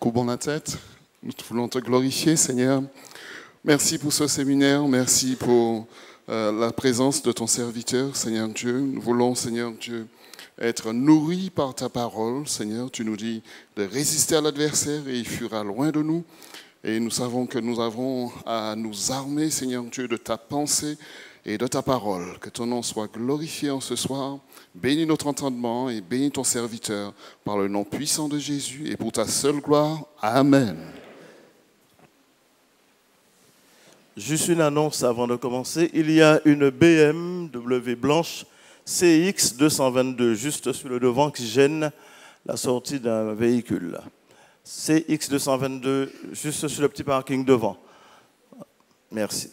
courbons la tête. Nous voulons te glorifier, Seigneur. Merci pour ce séminaire. Merci pour la présence de ton serviteur, Seigneur Dieu. Nous voulons, Seigneur Dieu, être nourris par ta parole. Seigneur, tu nous dis de résister à l'adversaire et il fuira loin de nous. Et nous savons que nous avons à nous armer, Seigneur Dieu, de ta pensée et de ta parole. Que ton nom soit glorifié en ce soir. Bénis notre entendement et bénis ton serviteur par le nom puissant de Jésus et pour ta seule gloire. Amen. Juste une annonce avant de commencer. Il y a une BMW blanche CX 222 juste sur le devant qui gêne la sortie d'un véhicule. CX 222 juste sur le petit parking devant. Merci.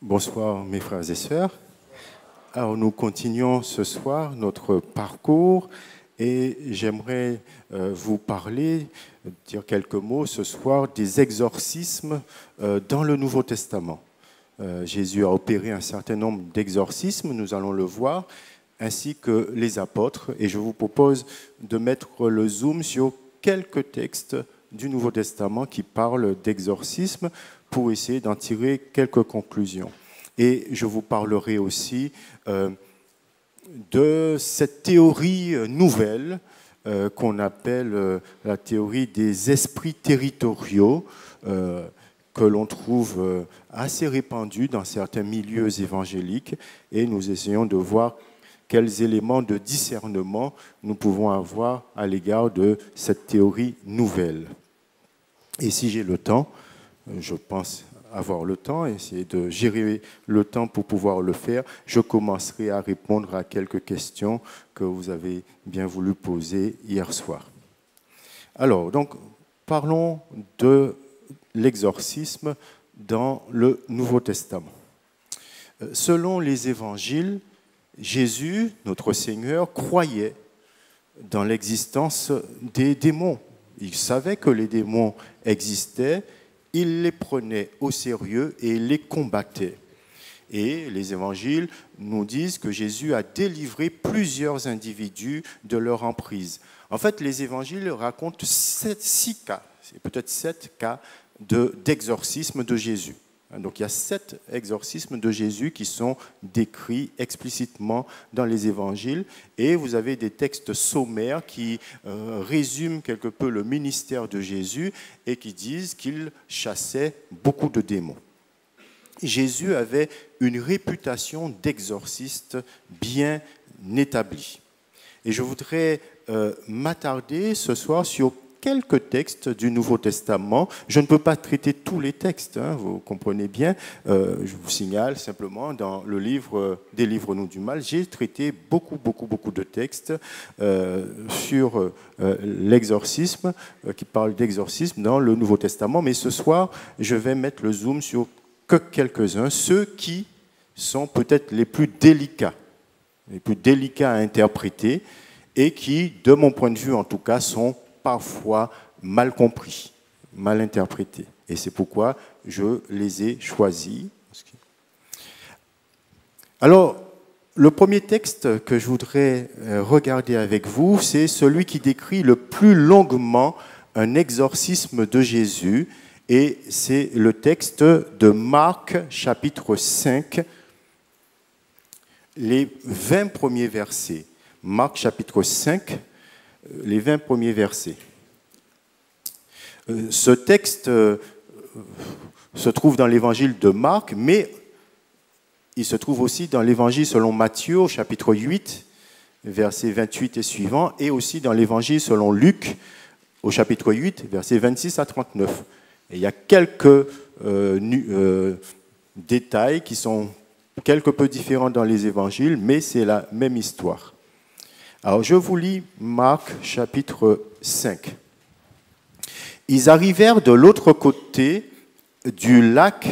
Bonsoir mes frères et sœurs. Alors nous continuons ce soir notre parcours et j'aimerais vous parler, dire quelques mots ce soir des exorcismes dans le Nouveau Testament. Jésus a opéré un certain nombre d'exorcismes, nous allons le voir, ainsi que les apôtres. Et je vous propose de mettre le zoom sur quelques textes du Nouveau Testament qui parlent d'exorcisme pour essayer d'en tirer quelques conclusions. Et je vous parlerai aussi de cette théorie nouvelle qu'on appelle la théorie des esprits territoriaux, que l'on trouve assez répandue dans certains milieux évangéliques. Et nous essayons de voir quels éléments de discernement nous pouvons avoir à l'égard de cette théorie nouvelle. Et si j'ai le temps, je pense avoir le temps, essayer de gérer le temps pour pouvoir le faire, je commencerai à répondre à quelques questions que vous avez bien voulu poser hier soir. Alors, donc, parlons de l'exorcisme dans le Nouveau Testament. Selon les évangiles, Jésus, notre Seigneur, croyait dans l'existence des démons. Il savait que les démons existaient, il les prenait au sérieux et les combattait. Et les évangiles nous disent que Jésus a délivré plusieurs individus de leur emprise. En fait, les évangiles racontent 6 cas, c'est peut-être 7 cas d'exorcisme de Jésus. Donc il y a 7 exorcismes de Jésus qui sont décrits explicitement dans les évangiles. Et vous avez des textes sommaires qui résument quelque peu le ministère de Jésus et qui disent qu'il chassait beaucoup de démons. Jésus avait une réputation d'exorciste bien établie. Et je voudrais m'attarder ce soir sur quelques textes du Nouveau Testament. Je ne peux pas traiter tous les textes, hein, vous comprenez bien. Je vous signale simplement, dans le livre « Délivre-nous du mal », j'ai traité beaucoup de textes sur l'exorcisme, qui parlent d'exorcisme dans le Nouveau Testament. Mais ce soir, je vais mettre le zoom sur que quelques-uns, ceux qui sont peut-être les plus délicats à interpréter et qui, de mon point de vue en tout cas, sont parfois mal compris, mal interprétés. Et c'est pourquoi je les ai choisis. Alors, le premier texte que je voudrais regarder avec vous, c'est celui qui décrit le plus longuement un exorcisme de Jésus, et c'est le texte de Marc, chapitre 5, les 20 premiers versets. Marc, chapitre 5, les 20 premiers versets. Ce texte se trouve dans l'évangile de Marc, mais il se trouve aussi dans l'évangile selon Matthieu, au chapitre 8, versets 28 et suivants, et aussi dans l'évangile selon Luc, au chapitre 8, versets 26 à 39. Et il y a quelques détails qui sont quelque peu différents dans les évangiles, mais c'est la même histoire. Alors, je vous lis Marc, chapitre 5. Ils arrivèrent de l'autre côté du lac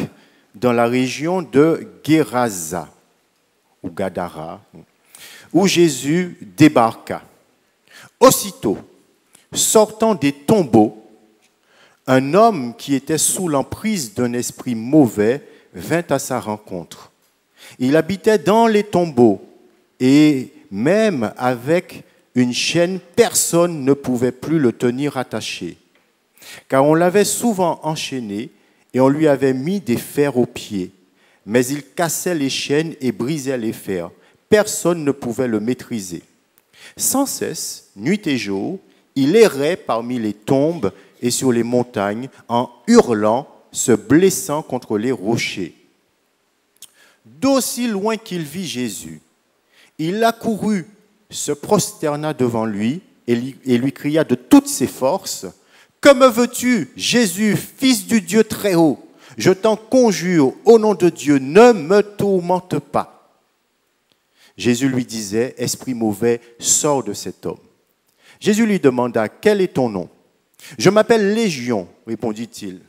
dans la région de Guérasa, ou Gadara, où Jésus débarqua. Aussitôt, sortant des tombeaux, un homme qui était sous l'emprise d'un esprit mauvais vint à sa rencontre. Il habitait dans les tombeaux et même avec une chaîne, personne ne pouvait plus le tenir attaché, car on l'avait souvent enchaîné et on lui avait mis des fers aux pieds. Mais il cassait les chaînes et brisait les fers. Personne ne pouvait le maîtriser. Sans cesse, nuit et jour, il errait parmi les tombes et sur les montagnes en hurlant, se blessant contre les rochers. D'aussi loin qu'il vit Jésus, il accourut, se prosterna devant lui et lui cria de toutes ses forces, « Que me veux-tu, Jésus, fils du Dieu très haut ? Je t'en conjure, au nom de Dieu, ne me tourmente pas. » Jésus lui disait, « Esprit mauvais, sors de cet homme. » Jésus lui demanda, « Quel est ton nom ? » « Je m'appelle Légion, répondit-il,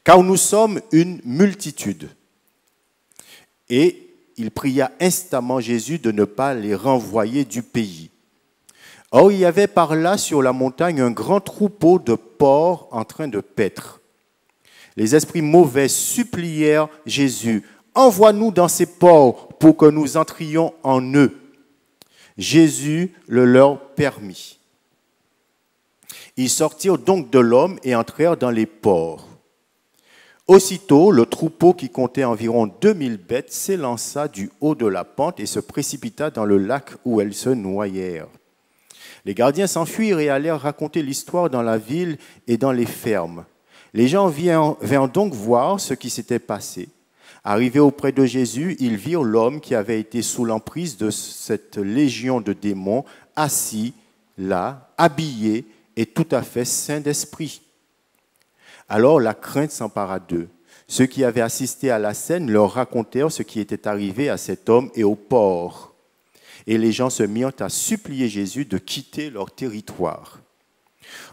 car nous sommes une multitude. » Et il pria instamment Jésus de ne pas les renvoyer du pays. Or, il y avait par là sur la montagne un grand troupeau de porcs en train de paître. Les esprits mauvais supplièrent Jésus, « Envoie-nous dans ces porcs pour que nous entrions en eux. » Jésus le leur permit. Ils sortirent donc de l'homme et entrèrent dans les porcs. Aussitôt, le troupeau qui comptait environ 2000 bêtes s'élança du haut de la pente et se précipita dans le lac où elles se noyèrent. Les gardiens s'enfuirent et allèrent raconter l'histoire dans la ville et dans les fermes. Les gens vinrent donc voir ce qui s'était passé. Arrivés auprès de Jésus, ils virent l'homme qui avait été sous l'emprise de cette légion de démons, assis là, habillé et tout à fait sain d'esprit. Alors la crainte s'empara d'eux. Ceux qui avaient assisté à la scène leur racontèrent ce qui était arrivé à cet homme et aux porcs. Et les gens se mirent à supplier Jésus de quitter leur territoire.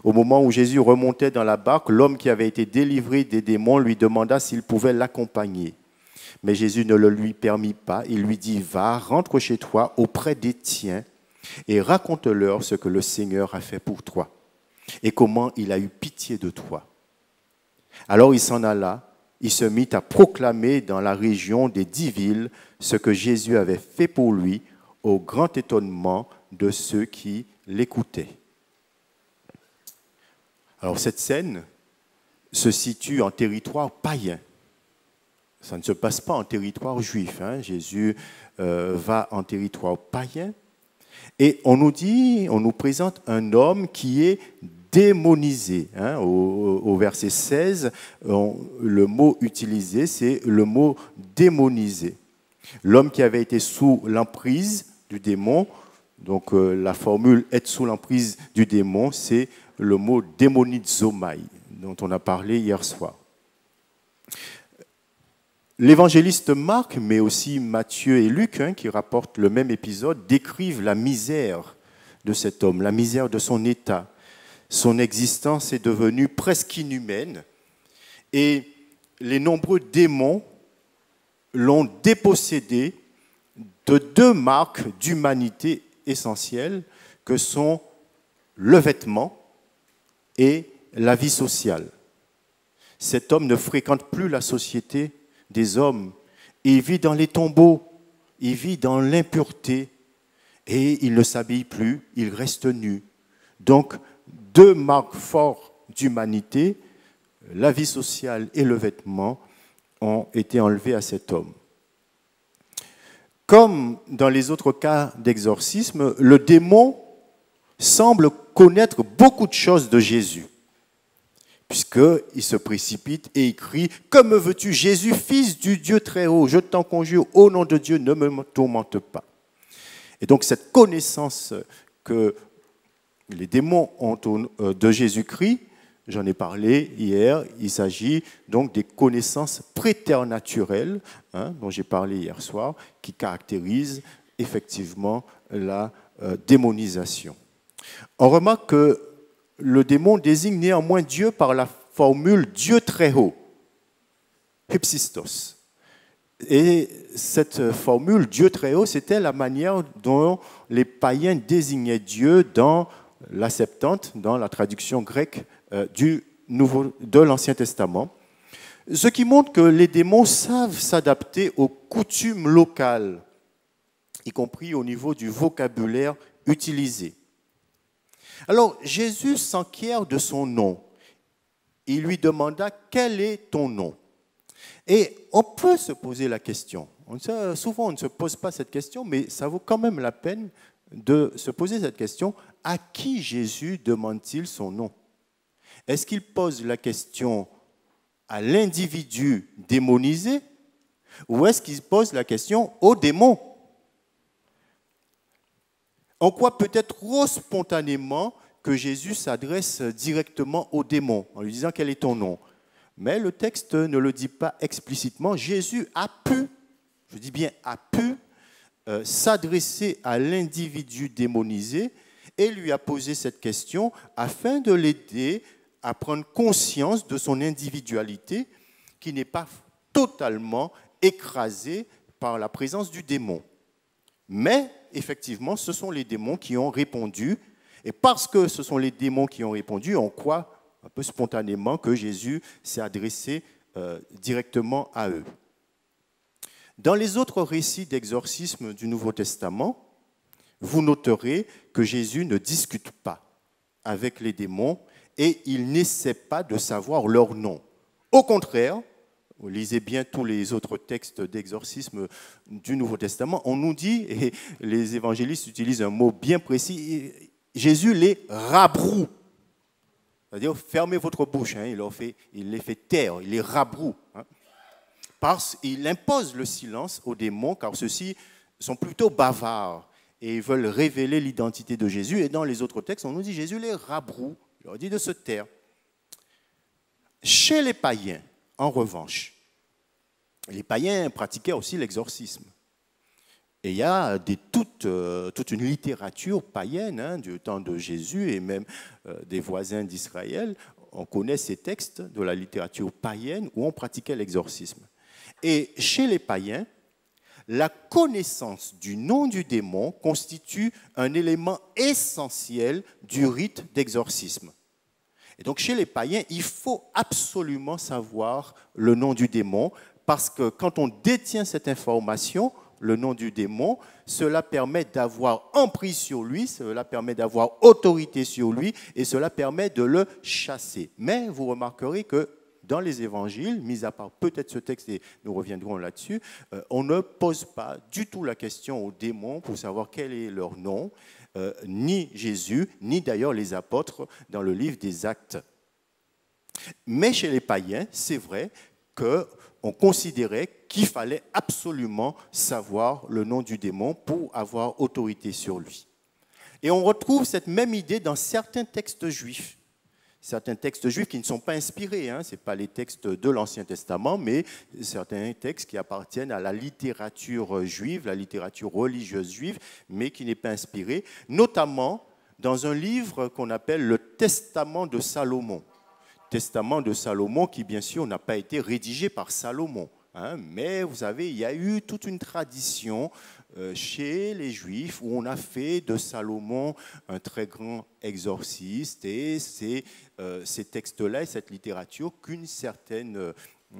Au moment où Jésus remontait dans la barque, l'homme qui avait été délivré des démons lui demanda s'il pouvait l'accompagner. Mais Jésus ne le lui permit pas. Il lui dit, « Va, rentre chez toi auprès des tiens et raconte-leur ce que le Seigneur a fait pour toi et comment il a eu pitié de toi. » Alors il s'en alla, il se mit à proclamer dans la région des 10 villes ce que Jésus avait fait pour lui, au grand étonnement de ceux qui l'écoutaient. Alors cette scène se situe en territoire païen. Ça ne se passe pas en territoire juif. Jésus va en territoire païen. Et on nous présente un homme qui est démonisé. Au verset 16, le mot utilisé, c'est le mot démonisé. L'homme qui avait été sous l'emprise du démon, donc la formule être sous l'emprise du démon, c'est le mot démonizomai, dont on a parlé hier soir. L'évangéliste Marc, mais aussi Matthieu et Luc, qui rapportent le même épisode, décrivent la misère de cet homme, la misère de son état. Son existence est devenue presque inhumaine et les nombreux démons l'ont dépossédé de 2 marques d'humanité essentielles que sont le vêtement et la vie sociale. Cet homme ne fréquente plus la société des hommes. Il vit dans les tombeaux, il vit dans l'impureté et il ne s'habille plus, il reste nu. Donc, 2 marques fortes d'humanité, la vie sociale et le vêtement, ont été enlevés à cet homme. Comme dans les autres cas d'exorcisme, le démon semble connaître beaucoup de choses de Jésus, puisqu'il se précipite et il crie « Que me veux-tu, Jésus, fils du Dieu très haut? Je t'en conjure, au nom de Dieu, ne me tourmente pas. » Et donc cette connaissance que les démons ont de Jésus-Christ, j'en ai parlé hier, il s'agit donc des connaissances préternaturelles, dont j'ai parlé hier soir, qui caractérisent effectivement la démonisation. On remarque que le démon désigne néanmoins Dieu par la formule Dieu très haut, hypsistos. Et cette formule Dieu très haut, c'était la manière dont les païens désignaient Dieu dans la Septante, dans la traduction grecque de l'Ancien Testament. Ce qui montre que les démons savent s'adapter aux coutumes locales, y compris au niveau du vocabulaire utilisé. Alors, Jésus s'enquiert de son nom. Il lui demanda « Quel est ton nom ?» Et on peut se poser la question. Souvent, on ne se pose pas cette question, mais ça vaut quand même la peine de se poser cette question. À qui Jésus demande-t-il son nom? Est-ce qu'il pose la question à l'individu démonisé ou est-ce qu'il pose la question au démon? On croit peut-être trop spontanément que Jésus s'adresse directement au démon en lui disant quel est ton nom. Mais le texte ne le dit pas explicitement. Jésus a pu, je dis bien a pu, s'adresser à l'individu démonisé et lui a posé cette question afin de l'aider à prendre conscience de son individualité qui n'est pas totalement écrasée par la présence du démon. Mais effectivement, ce sont les démons qui ont répondu. Et parce que ce sont les démons qui ont répondu, on croit un peu spontanément que Jésus s'est adressé directement à eux. Dans les autres récits d'exorcisme du Nouveau Testament, vous noterez que Jésus ne discute pas avec les démons et il n'essaie pas de savoir leur nom. Au contraire, vous lisez bien tous les autres textes d'exorcisme du Nouveau Testament, on nous dit, et les évangélistes utilisent un mot bien précis, Jésus les rabroue. C'est-à-dire, fermez votre bouche, hein, il les fait taire, il les rabroue. Hein, parce qu'il impose le silence aux démons, car ceux-ci sont plutôt bavards et ils veulent révéler l'identité de Jésus. Et dans les autres textes, on nous dit Jésus les rabroue, il leur dit de se taire. Chez les païens, en revanche, les païens pratiquaient aussi l'exorcisme. Et il y a toute une littérature païenne hein, du temps de Jésus et même des voisins d'Israël. On connaît ces textes de la littérature païenne où on pratiquait l'exorcisme. Et chez les païens, la connaissance du nom du démon constitue un élément essentiel du rite d'exorcisme. Et donc chez les païens, il faut absolument savoir le nom du démon parce que quand on détient cette information, le nom du démon, cela permet d'avoir emprise sur lui, cela permet d'avoir autorité sur lui et cela permet de le chasser. Mais vous remarquerez que dans les évangiles, mis à part peut-être ce texte, et nous reviendrons là-dessus, on ne pose pas du tout la question aux démons pour savoir quel est leur nom, ni Jésus, ni d'ailleurs les apôtres dans le livre des Actes. Mais chez les païens, c'est vrai qu'on considérait qu'il fallait absolument savoir le nom du démon pour avoir autorité sur lui. Et on retrouve cette même idée dans certains textes juifs. Certains textes juifs qui ne sont pas inspirés, hein, ce n'est pas les textes de l'Ancien Testament, mais certains textes qui appartiennent à la littérature juive, la littérature religieuse juive, mais qui n'est pas inspirée, notamment dans un livre qu'on appelle le Testament de Salomon. Testament de Salomon qui, bien sûr, n'a pas été rédigé par Salomon. Hein, mais vous savez, il y a eu toute une tradition chez les Juifs où on a fait de Salomon un très grand exorciste et c'est ces textes-là et cette littérature qu'une certaine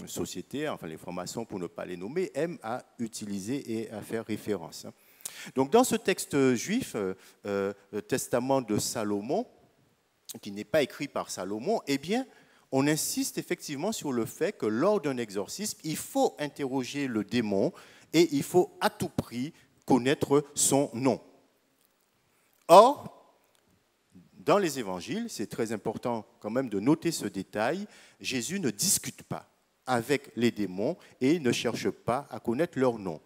société, enfin les francs-maçons pour ne pas les nommer, aiment à utiliser et à faire référence. Donc dans ce texte juif, le Testament de Salomon, qui n'est pas écrit par Salomon, eh bien, on insiste effectivement sur le fait que lors d'un exorcisme, il faut interroger le démon et il faut à tout prix connaître son nom. Or, dans les évangiles, c'est très important quand même de noter ce détail, Jésus ne discute pas avec les démons et ne cherche pas à connaître leur nom.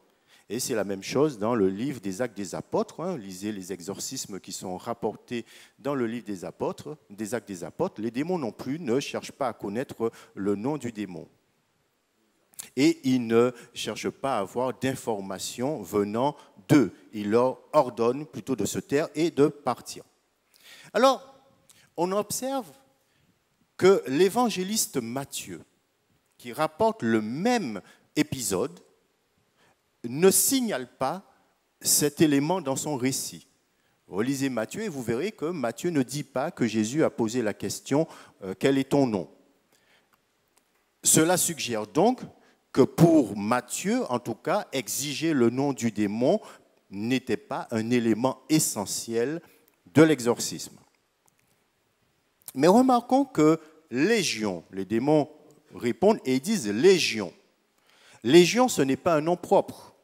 Et c'est la même chose dans le livre des Actes des Apôtres. Hein. Lisez les exorcismes qui sont rapportés dans le livre des Actes des Apôtres. Les démons non plus ne cherchent pas à connaître le nom du démon. Et ils ne cherchent pas à avoir d'informations venant d'eux. Ils leur ordonnent plutôt de se taire et de partir. Alors, on observe que l'évangéliste Matthieu, qui rapporte le même épisode, ne signale pas cet élément dans son récit. Relisez Matthieu et vous verrez que Matthieu ne dit pas que Jésus a posé la question « Quel est ton nom ?» Cela suggère donc que pour Matthieu, en tout cas, exiger le nom du démon n'était pas un élément essentiel de l'exorcisme. Mais remarquons que légion, les démons répondent et disent légion. Légion, ce n'est pas un nom propre.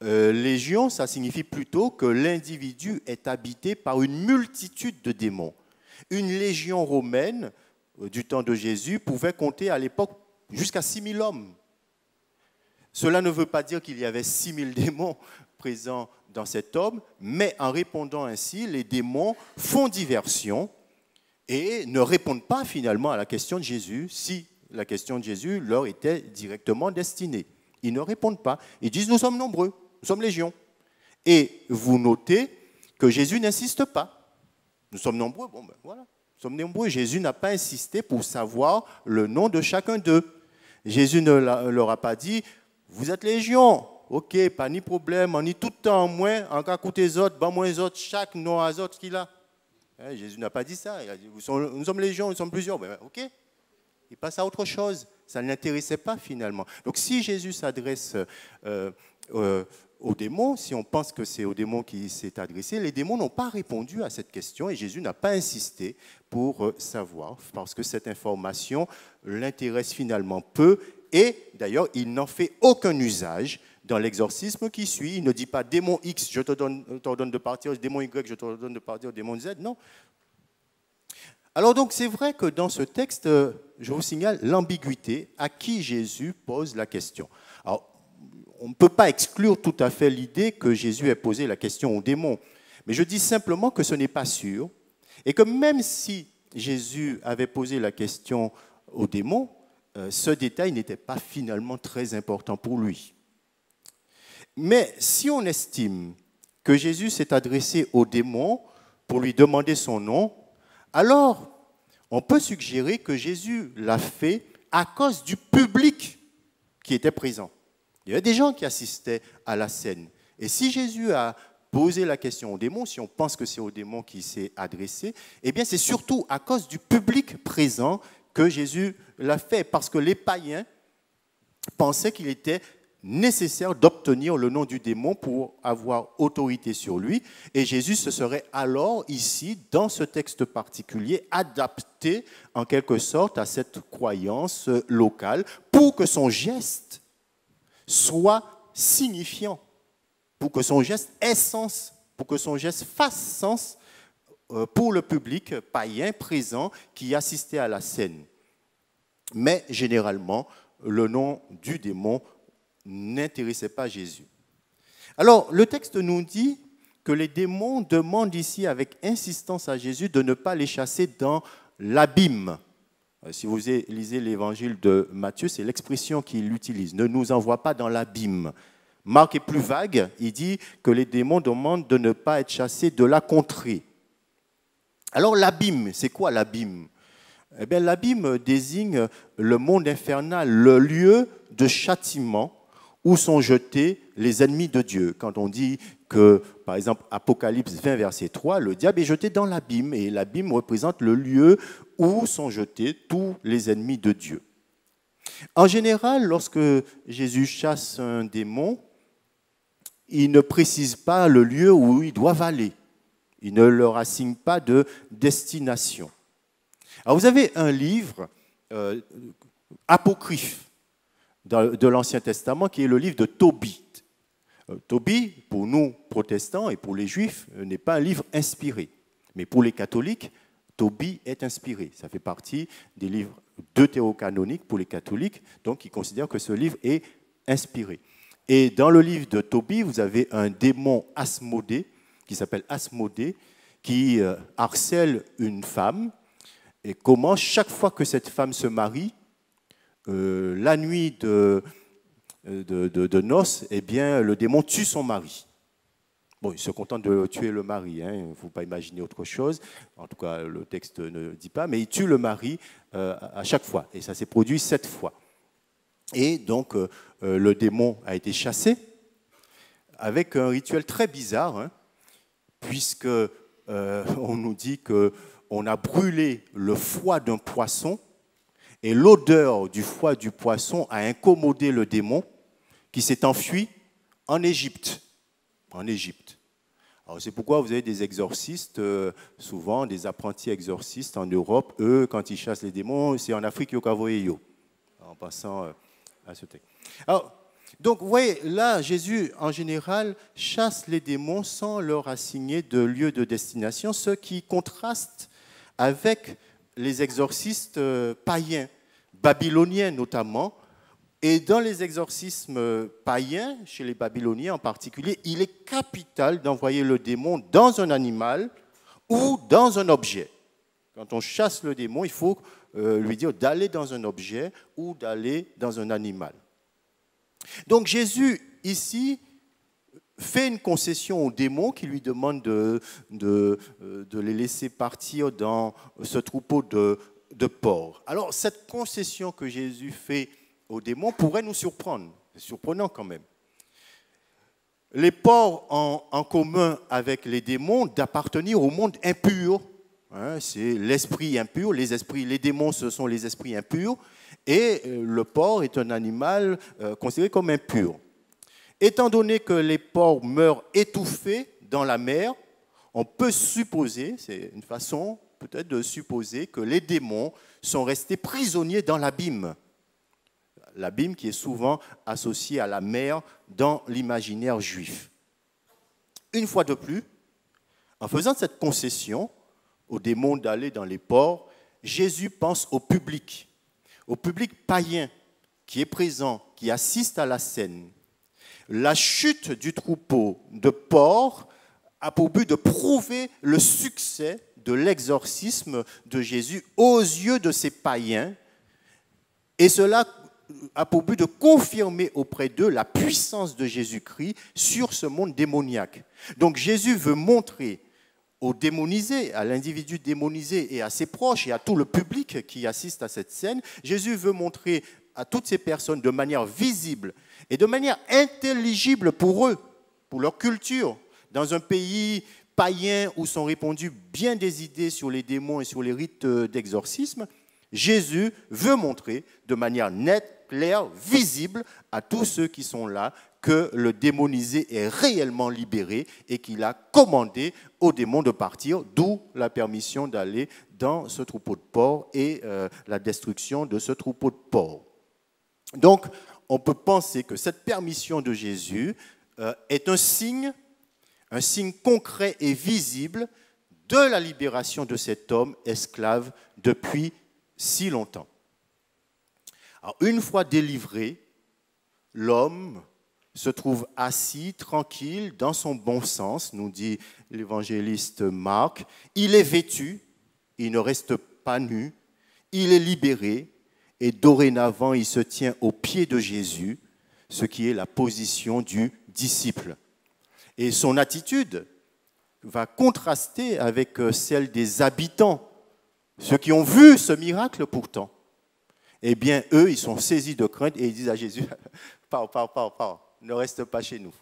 Légion, ça signifie plutôt que l'individu est habité par une multitude de démons. Une légion romaine du temps de Jésus pouvait compter à l'époque jusqu'à 6000 hommes. Cela ne veut pas dire qu'il y avait 6000 démons présents dans cet homme, mais en répondant ainsi, les démons font diversion et ne répondent pas finalement à la question de Jésus, si la question de Jésus leur était directement destinée. Ils ne répondent pas. Ils disent « Nous sommes nombreux, nous sommes légions ». Et vous notez que Jésus n'insiste pas. Nous sommes nombreux, bon ben voilà, nous sommes nombreux. Jésus n'a pas insisté pour savoir le nom de chacun d'eux. Jésus ne leur a pas dit « Vous êtes légions, ok, pas ni problème, on y tout le temps moins, en cas coûter les autres, ben moins les autres, chaque nom à autres qu'il a. » Jésus n'a pas dit ça. Il a dit, nous sommes légions, nous sommes plusieurs. Ben, ok. Il passe à autre chose. Ça ne l'intéressait pas finalement. Donc si Jésus s'adresse aux démons, si on pense que c'est aux démons qu'il s'est adressé, les démons n'ont pas répondu à cette question et Jésus n'a pas insisté pour savoir, parce que cette information l'intéresse finalement peu et d'ailleurs il n'en fait aucun usage dans l'exorcisme qui suit. Il ne dit pas démon X, je t'ordonne de partir, démon Y, je t'ordonne de partir, démon Z. Non. Alors donc c'est vrai que dans ce texte, je vous signale l'ambiguïté à qui Jésus pose la question. Alors on ne peut pas exclure tout à fait l'idée que Jésus ait posé la question aux démons, mais je dis simplement que ce n'est pas sûr et que même si Jésus avait posé la question aux démons, ce détail n'était pas finalement très important pour lui. Mais si on estime que Jésus s'est adressé au démon pour lui demander son nom, alors on peut suggérer que Jésus l'a fait à cause du public qui était présent. Il y avait des gens qui assistaient à la scène. Et si Jésus a posé la question au démon, si on pense que c'est au démon qui s'est adressé, eh bien c'est surtout à cause du public présent que Jésus l'a fait, parce que les païens pensaient qu'il était nécessaire d'obtenir le nom du démon pour avoir autorité sur lui. Et Jésus se serait alors, ici, dans ce texte particulier, adapté en quelque sorte à cette croyance locale pour que son geste soit signifiant, pour que son geste ait sens, pour que son geste fasse sens pour le public païen présent qui assistait à la scène. Mais généralement, le nom du démon n'intéressait pas Jésus. Alors, le texte nous dit que les démons demandent ici avec insistance à Jésus de ne pas les chasser dans l'abîme. Si vous lisez l'évangile de Matthieu, c'est l'expression qu'il utilise. Ne nous envoie pas dans l'abîme. Marc est plus vague, il dit que les démons demandent de ne pas être chassés de la contrée. Alors l'abîme, c'est quoi l'abîme ? Eh bien, l'abîme désigne le monde infernal, le lieu de châtiment où sont jetés les ennemis de Dieu. Quand on dit que, par exemple, Apocalypse 20, verset 3, le diable est jeté dans l'abîme, et l'abîme représente le lieu où sont jetés tous les ennemis de Dieu. En général, lorsque Jésus chasse un démon, il ne précise pas le lieu où ils doivent aller. Il ne leur assigne pas de destination. Alors vous avez un livre apocryphe de l'Ancien Testament qui est le livre de Tobie. Tobie, pour nous protestants et pour les juifs, n'est pas un livre inspiré. Mais pour les catholiques, Tobie est inspiré. Ça fait partie des livres deutérocanoniques pour les catholiques, donc ils considèrent que ce livre est inspiré. Et dans le livre de Tobie, vous avez un démon Asmodée, qui s'appelle Asmodée, qui harcèle une femme, et comment chaque fois que cette femme se marie, la nuit de noces, eh bien, le démon tue son mari. Bon, il se contente de tuer le mari, hein, il ne faut pas imaginer autre chose, en tout cas le texte ne dit pas, mais il tue le mari à chaque fois, et ça s'est produit 7 fois. Et donc le démon a été chassé avec un rituel très bizarre, hein. puisque on nous dit qu'on a brûlé le foie d'un poisson et l'odeur du foie du poisson a incommodé le démon qui s'est enfui en Égypte. En Égypte. Alors c'est pourquoi vous avez des exorcistes, souvent des apprentis exorcistes en Europe, eux, quand ils chassent les démons, c'est en Afrique au Cavoyo, en passant à ce texte. Alors, donc, vous voyez, là, Jésus, en général, chasse les démons sans leur assigner de lieu de destination, ce qui contraste avec les exorcistes païens, babyloniens notamment. Et dans les exorcismes païens, chez les Babyloniens en particulier, il est capital d'envoyer le démon dans un animal ou dans un objet. Quand on chasse le démon, il faut lui dire d'aller dans un objet ou d'aller dans un animal. Donc Jésus, ici, fait une concession aux démons qui lui demandent de les laisser partir dans ce troupeau de porcs. Alors, cette concession que Jésus fait aux démons pourrait nous surprendre. C'est surprenant quand même. Les porcs ont en commun avec les démons d'appartenir au monde impur. C'est l'esprit impur. Les démons, ce sont les esprits impurs. Et le porc est un animal considéré comme impur. Étant donné que les porcs meurent étouffés dans la mer, on peut supposer, c'est une façon peut-être de supposer que les démons sont restés prisonniers dans l'abîme. L'abîme qui est souvent associé à la mer dans l'imaginaire juif. Une fois de plus, en faisant cette concession aux démons d'aller dans les ports, Jésus pense au public païen qui est présent, qui assiste à la scène. La chute du troupeau de porcs a pour but de prouver le succès de l'exorcisme de Jésus aux yeux de ces païens, et cela a pour but de confirmer auprès d'eux la puissance de Jésus-Christ sur ce monde démoniaque. Donc Jésus veut montrer aux démonisés, à l'individu démonisé et à ses proches et à tout le public qui assiste à cette scène, Jésus veut montrer à toutes ces personnes de manière visible et de manière intelligible pour eux, pour leur culture, dans un pays païen où sont répandues bien des idées sur les démons et sur les rites d'exorcisme, Jésus veut montrer de manière nette, claire, visible à tous ceux qui sont là que le démonisé est réellement libéré et qu'il a commandé aux démons de partir, d'où la permission d'aller dans ce troupeau de porcs et la destruction de ce troupeau de porcs. Donc, on peut penser que cette permission de Jésus est un signe concret et visible de la libération de cet homme esclave depuis si longtemps. Alors, une fois délivré, l'homme se trouve assis, tranquille, dans son bon sens, nous dit l'évangéliste Marc. Il est vêtu, il ne reste pas nu, il est libéré, et dorénavant, il se tient aux pieds de Jésus, ce qui est la position du disciple. Et son attitude va contraster avec celle des habitants, ceux qui ont vu ce miracle pourtant. Eh bien, eux, ils sont saisis de crainte et ils disent à Jésus, pars, ne reste pas chez nous.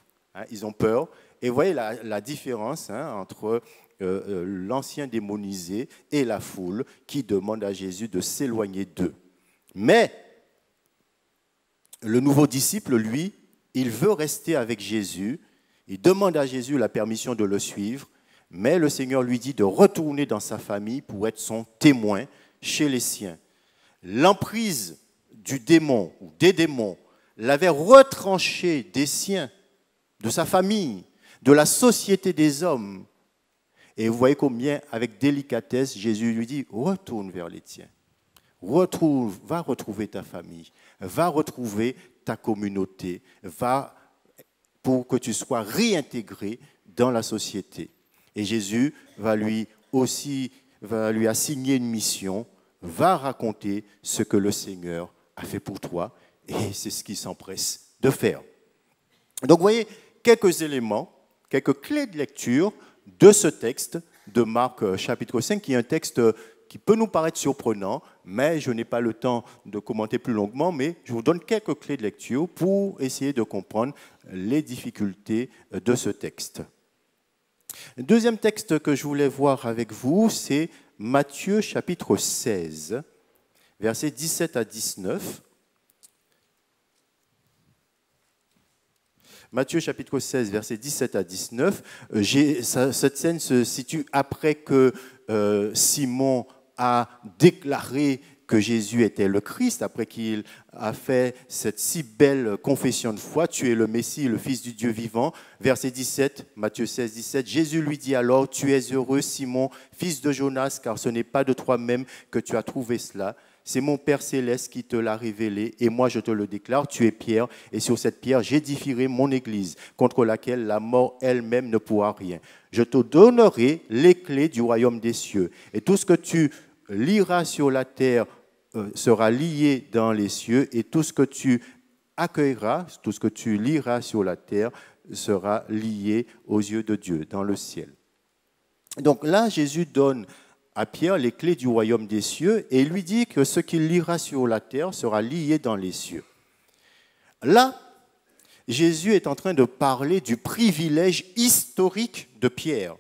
Ils ont peur. Et vous voyez la différence entre l'ancien démonisé et la foule qui demande à Jésus de s'éloigner d'eux. Mais le nouveau disciple, lui, il veut rester avec Jésus. Il demande à Jésus la permission de le suivre, mais le Seigneur lui dit de retourner dans sa famille pour être son témoin chez les siens. L'emprise du démon ou des démons l'avait retranché des siens, de sa famille, de la société des hommes. Et vous voyez combien, avec délicatesse, Jésus lui dit, retourne vers les tiens. Va retrouver ta famille, va retrouver ta communauté, va pour que tu sois réintégré dans la société. Et Jésus va lui assigner une mission, va raconter ce que le Seigneur a fait pour toi, et c'est ce qu'il s'empresse de faire. Donc vous voyez quelques éléments, quelques clés de lecture de ce texte de Marc chapitre 5, qui est un texte qui peut nous paraître surprenant, mais je n'ai pas le temps de commenter plus longuement, mais je vous donne quelques clés de lecture pour essayer de comprendre les difficultés de ce texte. Le deuxième texte que je voulais voir avec vous, c'est Matthieu chapitre 16, versets 17 à 19. Matthieu chapitre 16, versets 17 à 19. Cette scène se situe après que Simon a déclaré que Jésus était le Christ, après qu'il a fait cette si belle confession de foi, tu es le Messie, le Fils du Dieu vivant. Verset 17, Matthieu 16, 17, Jésus lui dit alors, tu es heureux Simon, fils de Jonas, car ce n'est pas de toi-même que tu as trouvé cela. C'est mon Père céleste qui te l'a révélé, et moi je te le déclare, tu es Pierre, et sur cette pierre j'édifierai mon église, contre laquelle la mort elle-même ne pourra rien. Je te donnerai les clés du royaume des cieux, et tout ce que tu liras sur la terre sera lié dans les cieux, et tout ce que tu accueilleras, tout ce que tu liras sur la terre sera lié aux yeux de Dieu, dans le ciel. Donc là, Jésus donne à Pierre les clés du royaume des cieux et lui dit que ce qu'il lira sur la terre sera lié dans les cieux. Là, Jésus est en train de parler du privilège historique de Pierre,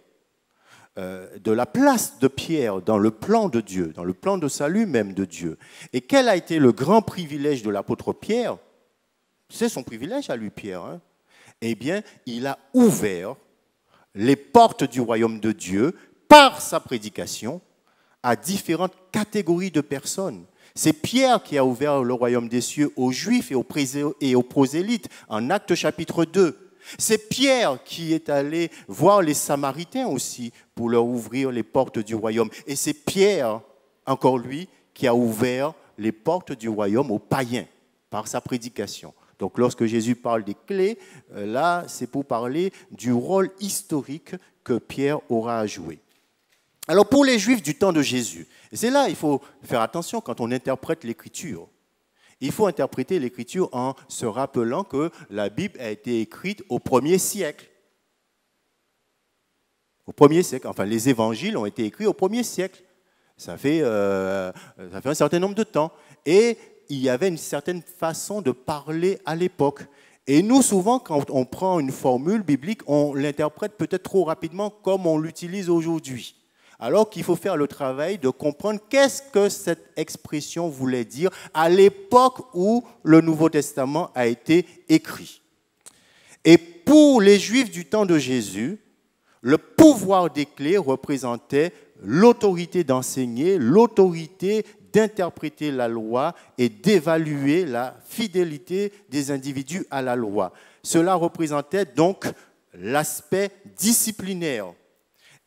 de la place de Pierre dans le plan de Dieu, dans le plan de salut même de Dieu. Et quel a été le grand privilège de l'apôtre Pierre? C'est son privilège à lui, Pierre. Hein? Eh bien, il a ouvert les portes du royaume de Dieu par sa prédication à différentes catégories de personnes. C'est Pierre qui a ouvert le royaume des cieux aux Juifs et aux prosélytes en Actes chapitre 2. C'est Pierre qui est allé voir les Samaritains aussi pour leur ouvrir les portes du royaume. Et c'est Pierre, encore lui, qui a ouvert les portes du royaume aux païens par sa prédication. Donc lorsque Jésus parle des clés, là, c'est pour parler du rôle historique que Pierre aura à jouer. Alors pour les Juifs du temps de Jésus, et c'est là il faut faire attention quand on interprète l'Écriture. Il faut interpréter l'Écriture en se rappelant que la Bible a été écrite au 1er siècle. Au 1er siècle, enfin les évangiles ont été écrits au 1er siècle. Ça fait un certain nombre de temps. Et il y avait une certaine façon de parler à l'époque. Et nous, souvent, quand on prend une formule biblique, on l'interprète peut-être trop rapidement comme on l'utilise aujourd'hui. Alors qu'il faut faire le travail de comprendre qu'est-ce que cette expression voulait dire à l'époque où le Nouveau Testament a été écrit. Et pour les Juifs du temps de Jésus, le pouvoir des clés représentait l'autorité d'enseigner, l'autorité d'interpréter la loi et d'évaluer la fidélité des individus à la loi. Cela représentait donc l'aspect disciplinaire.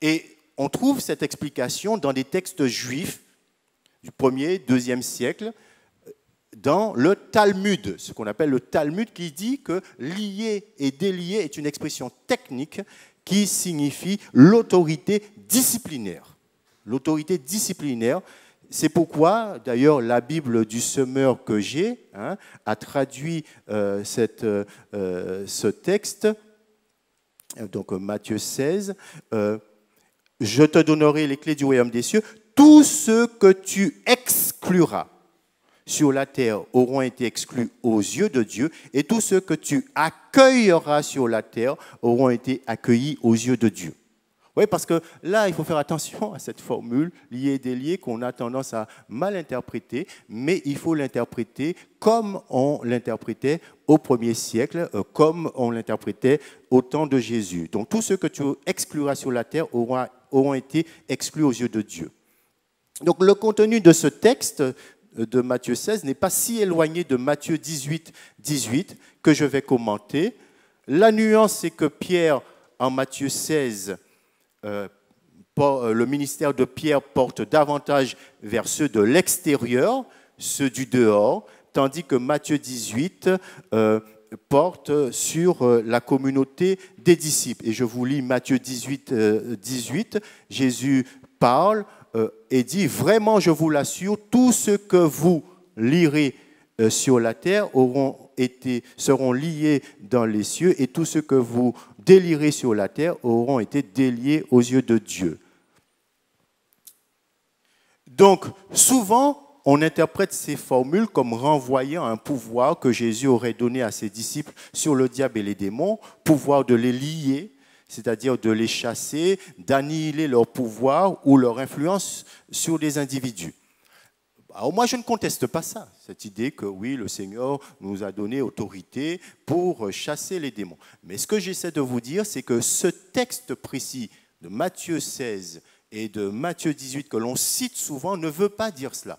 Et on trouve cette explication dans des textes juifs du 1er, 2e siècle, dans le Talmud, ce qu'on appelle le Talmud, qui dit que lier et délier est une expression technique qui signifie l'autorité disciplinaire. L'autorité disciplinaire, c'est pourquoi, d'ailleurs, la Bible du semeur que j'ai a traduit ce texte, donc Matthieu 16, je te donnerai les clés du royaume des cieux. Tout ce que tu excluras sur la terre auront été exclus aux yeux de Dieu, et tout ce que tu accueilleras sur la terre auront été accueillis aux yeux de Dieu. Oui, parce que là, il faut faire attention à cette formule liée et déliée qu'on a tendance à mal interpréter, mais il faut l'interpréter comme on l'interprétait au 1er siècle, comme on l'interprétait au temps de Jésus. Donc, tout ce que tu excluras sur la terre auront été exclus aux yeux de Dieu. Donc, le contenu de ce texte de Matthieu 16 n'est pas si éloigné de Matthieu 18, 18 que je vais commenter. La nuance, c'est que Pierre, en Matthieu 16, le ministère de Pierre porte davantage vers ceux de l'extérieur, ceux du dehors, tandis que Matthieu 18 porte sur la communauté des disciples. Et je vous lis Matthieu 18, 18. Jésus parle et dit « Vraiment, je vous l'assure, tout ce que vous lirez sur la terre seront liés dans les cieux, et tout ce que vous délirez sur la terre auront été déliés aux yeux de Dieu. » Donc, souvent, on interprète ces formules comme renvoyant un pouvoir que Jésus aurait donné à ses disciples sur le diable et les démons, pouvoir de les lier. c'est-à-dire de les chasser, d'annihiler leur pouvoir ou leur influence sur des individus. Alors moi, je ne conteste pas ça, cette idée que oui, le Seigneur nous a donné autorité pour chasser les démons. Mais ce que j'essaie de vous dire, c'est que ce texte précis de Matthieu 16 et de Matthieu 18 que l'on cite souvent ne veut pas dire cela.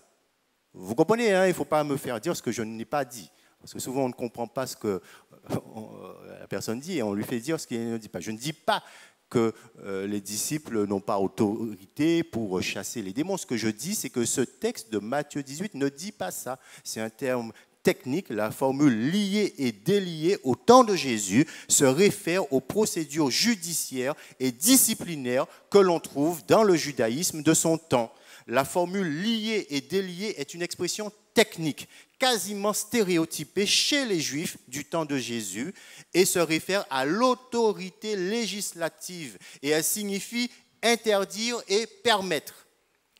Vous comprenez, hein, il ne faut pas me faire dire ce que je n'ai pas dit. Parce que souvent, on ne comprend pas ce que la personne dit et on lui fait dire ce qu'il ne dit pas. Je ne dis pas que les disciples n'ont pas autorité pour chasser les démons. Ce que je dis, c'est que ce texte de Matthieu 18 ne dit pas ça. C'est un terme technique. La formule liée et déliée au temps de Jésus se réfère aux procédures judiciaires et disciplinaires que l'on trouve dans le judaïsme de son temps. La formule liée et déliée est une expression technique, quasiment stéréotypée chez les Juifs du temps de Jésus et se réfère à l'autorité législative et elle signifie interdire et permettre.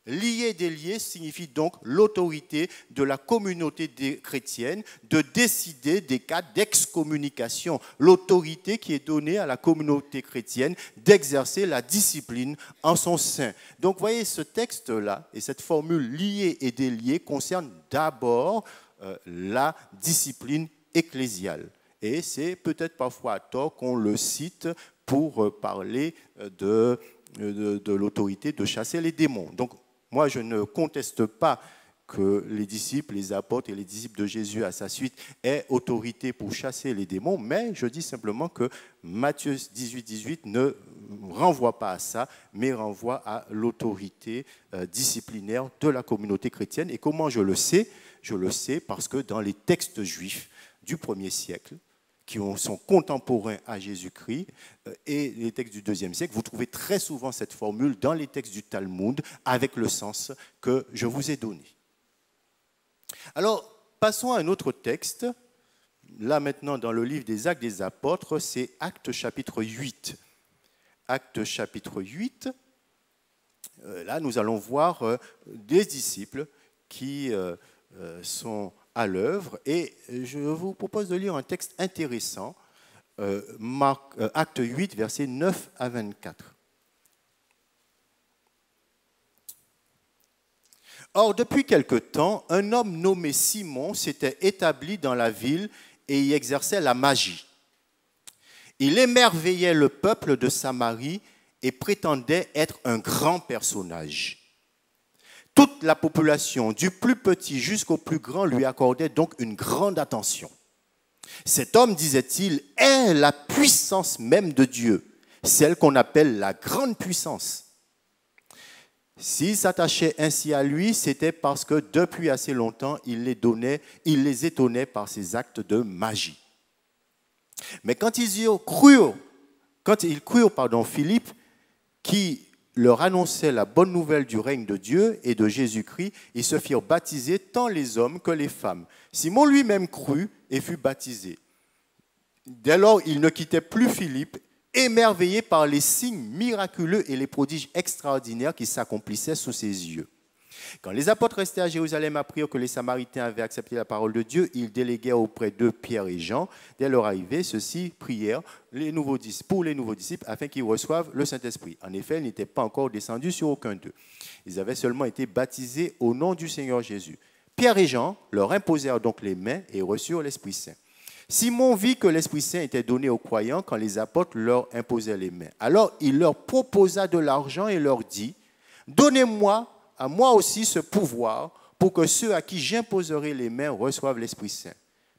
Lier, délier signifie donc l'autorité de la communauté chrétienne de décider des cas d'excommunication, l'autorité qui est donnée à la communauté chrétienne d'exercer la discipline en son sein. Donc, vous voyez, ce texte-là et cette formule lier et délier concerne d'abord la discipline ecclésiale. Et c'est peut-être parfois à tort qu'on le cite pour parler de l'autorité de chasser les démons. Donc, moi, je ne conteste pas que les disciples, les apôtres et les disciples de Jésus à sa suite aient autorité pour chasser les démons, mais je dis simplement que Matthieu 18 ne renvoie pas à ça, mais renvoie à l'autorité disciplinaire de la communauté chrétienne. Et comment je le sais? Je le sais parce que dans les textes juifs du 1er siècle, qui sont contemporains à Jésus-Christ, et les textes du 2e siècle, vous trouvez très souvent cette formule dans les textes du Talmud avec le sens que je vous ai donné. Alors, passons à un autre texte. Là, maintenant, dans le livre des Actes des Apôtres, c'est Actes chapitre 8. Actes chapitre 8, là, nous allons voir des disciples qui sont à l'œuvre. Et je vous propose de lire un texte intéressant, Acte 8, versets 9 à 24. Or, depuis quelque temps, un homme nommé Simon s'était établi dans la ville et y exerçait la magie. Il émerveillait le peuple de Samarie et prétendait être un grand personnage. Toute la population, du plus petit jusqu'au plus grand, lui accordait donc une grande attention. Cet homme, disait-il, est la puissance même de Dieu, celle qu'on appelle la grande puissance. S'il s'attachait ainsi à lui, c'était parce que depuis assez longtemps, il les étonnait par ses actes de magie. Mais quand ils crurent Philippe, qui leur annonçait la bonne nouvelle du règne de Dieu et de Jésus-Christ, ils se firent baptiser tant les hommes que les femmes. Simon lui-même crut et fut baptisé. Dès lors, il ne quittait plus Philippe, émerveillé par les signes miraculeux et les prodiges extraordinaires qui s'accomplissaient sous ses yeux. Quand les apôtres restés à Jérusalem apprirent que les Samaritains avaient accepté la parole de Dieu, ils déléguèrent auprès d'eux Pierre et Jean. Dès leur arrivée, ceux-ci prièrent pour les nouveaux disciples afin qu'ils reçoivent le Saint-Esprit. En effet, il n'était pas encore descendu sur aucun d'eux. Ils avaient seulement été baptisés au nom du Seigneur Jésus. Pierre et Jean leur imposèrent donc les mains et reçurent l'Esprit Saint. Simon vit que l'Esprit Saint était donné aux croyants quand les apôtres leur imposaient les mains. Alors il leur proposa de l'argent et leur dit « Donnez-moi à moi aussi ce pouvoir pour que ceux à qui j'imposerai les mains reçoivent l'Esprit Saint. »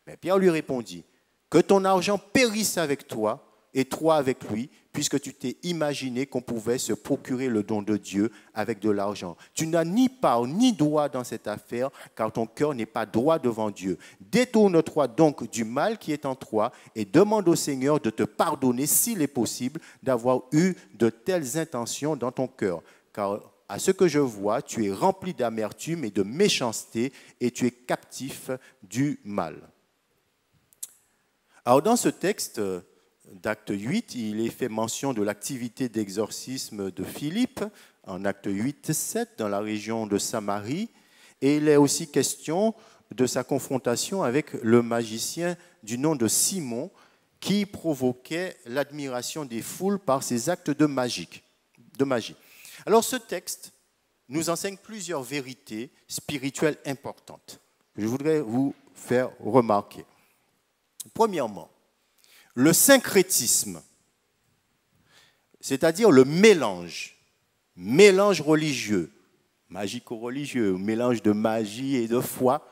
Mais Pierre lui répondit « Que ton argent périsse avec toi et toi avec lui, puisque tu t'es imaginé qu'on pouvait se procurer le don de Dieu avec de l'argent. Tu n'as ni part ni droit dans cette affaire, car ton cœur n'est pas droit devant Dieu. Détourne-toi donc du mal qui est en toi et demande au Seigneur de te pardonner s'il est possible d'avoir eu de telles intentions dans ton cœur. Car à ce que je vois, tu es rempli d'amertume et de méchanceté et tu es captif du mal. » Alors dans ce texte d'Acte 8, il est fait mention de l'activité d'exorcisme de Philippe, en Acte 8, 7, dans la région de Samarie, et il est aussi question de sa confrontation avec le magicien du nom de Simon, qui provoquait l'admiration des foules par ses actes de magie. Alors ce texte nous enseigne plusieurs vérités spirituelles importantes. Je voudrais vous faire remarquer. Premièrement, le syncrétisme, c'est-à-dire le mélange religieux, magico-religieux, mélange de magie et de foi,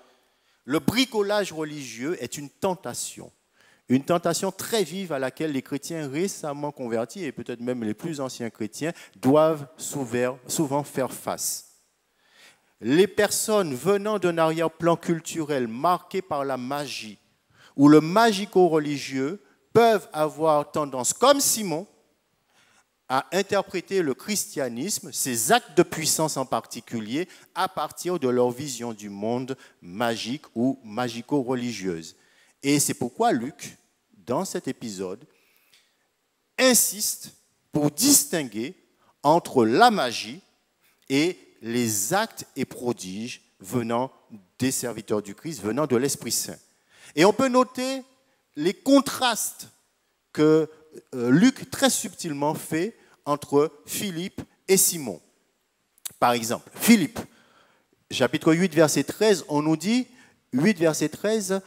le bricolage religieux est une tentation très vive à laquelle les chrétiens récemment convertis, et peut-être même les plus anciens chrétiens, doivent souvent faire face. Les personnes venant d'un arrière-plan culturel marqué par la magie ou le magico-religieux peuvent avoir tendance, comme Simon, à interpréter le christianisme, ses actes de puissance en particulier, à partir de leur vision du monde magique ou magico-religieuse. Et c'est pourquoi Luc, dans cet épisode, insiste pour distinguer entre la magie et les actes et prodiges venant des serviteurs du Christ, venant de l'Esprit Saint. Et on peut noter les contrastes que Luc très subtilement fait entre Philippe et Simon. Par exemple, Philippe, chapitre 8, verset 13, on nous dit, 8, verset 13,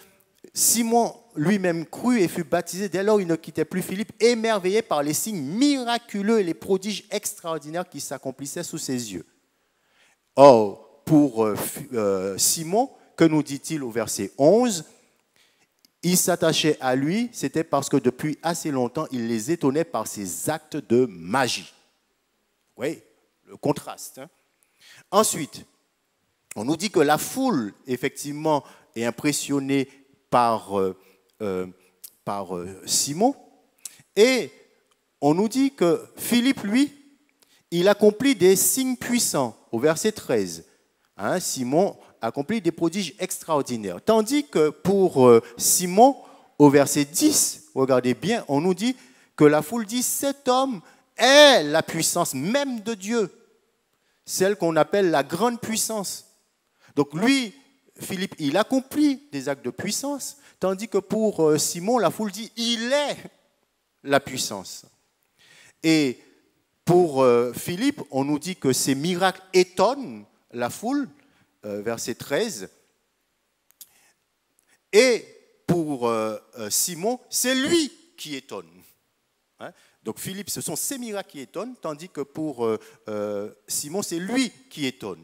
Simon lui-même crut et fut baptisé. Dès lors, il ne quittait plus Philippe, émerveillé par les signes miraculeux et les prodiges extraordinaires qui s'accomplissaient sous ses yeux. Or, pour Simon, que nous dit-il au verset 11 ? Il s'attachait à lui, c'était parce que depuis assez longtemps, il les étonnait par ses actes de magie. Oui, le contraste. Ensuite, on nous dit que la foule, effectivement, est impressionnée par Simon. Et on nous dit que Philippe, lui, il accomplit des signes puissants, au verset 13. Simon accomplit des prodiges extraordinaires. Tandis que pour Simon, au verset 10, regardez bien, on nous dit que la foule dit « Cet homme est la puissance même de Dieu », celle qu'on appelle la grande puissance. Donc lui, Philippe, il accomplit des actes de puissance, tandis que pour Simon, la foule dit « Il est la puissance ». Et pour Philippe, on nous dit que ces miracles étonnent la foule, verset 13. Et pour Simon, c'est lui qui étonne. Donc Philippe, ce sont ces miracles qui étonnent, tandis que pour Simon, c'est lui qui étonne.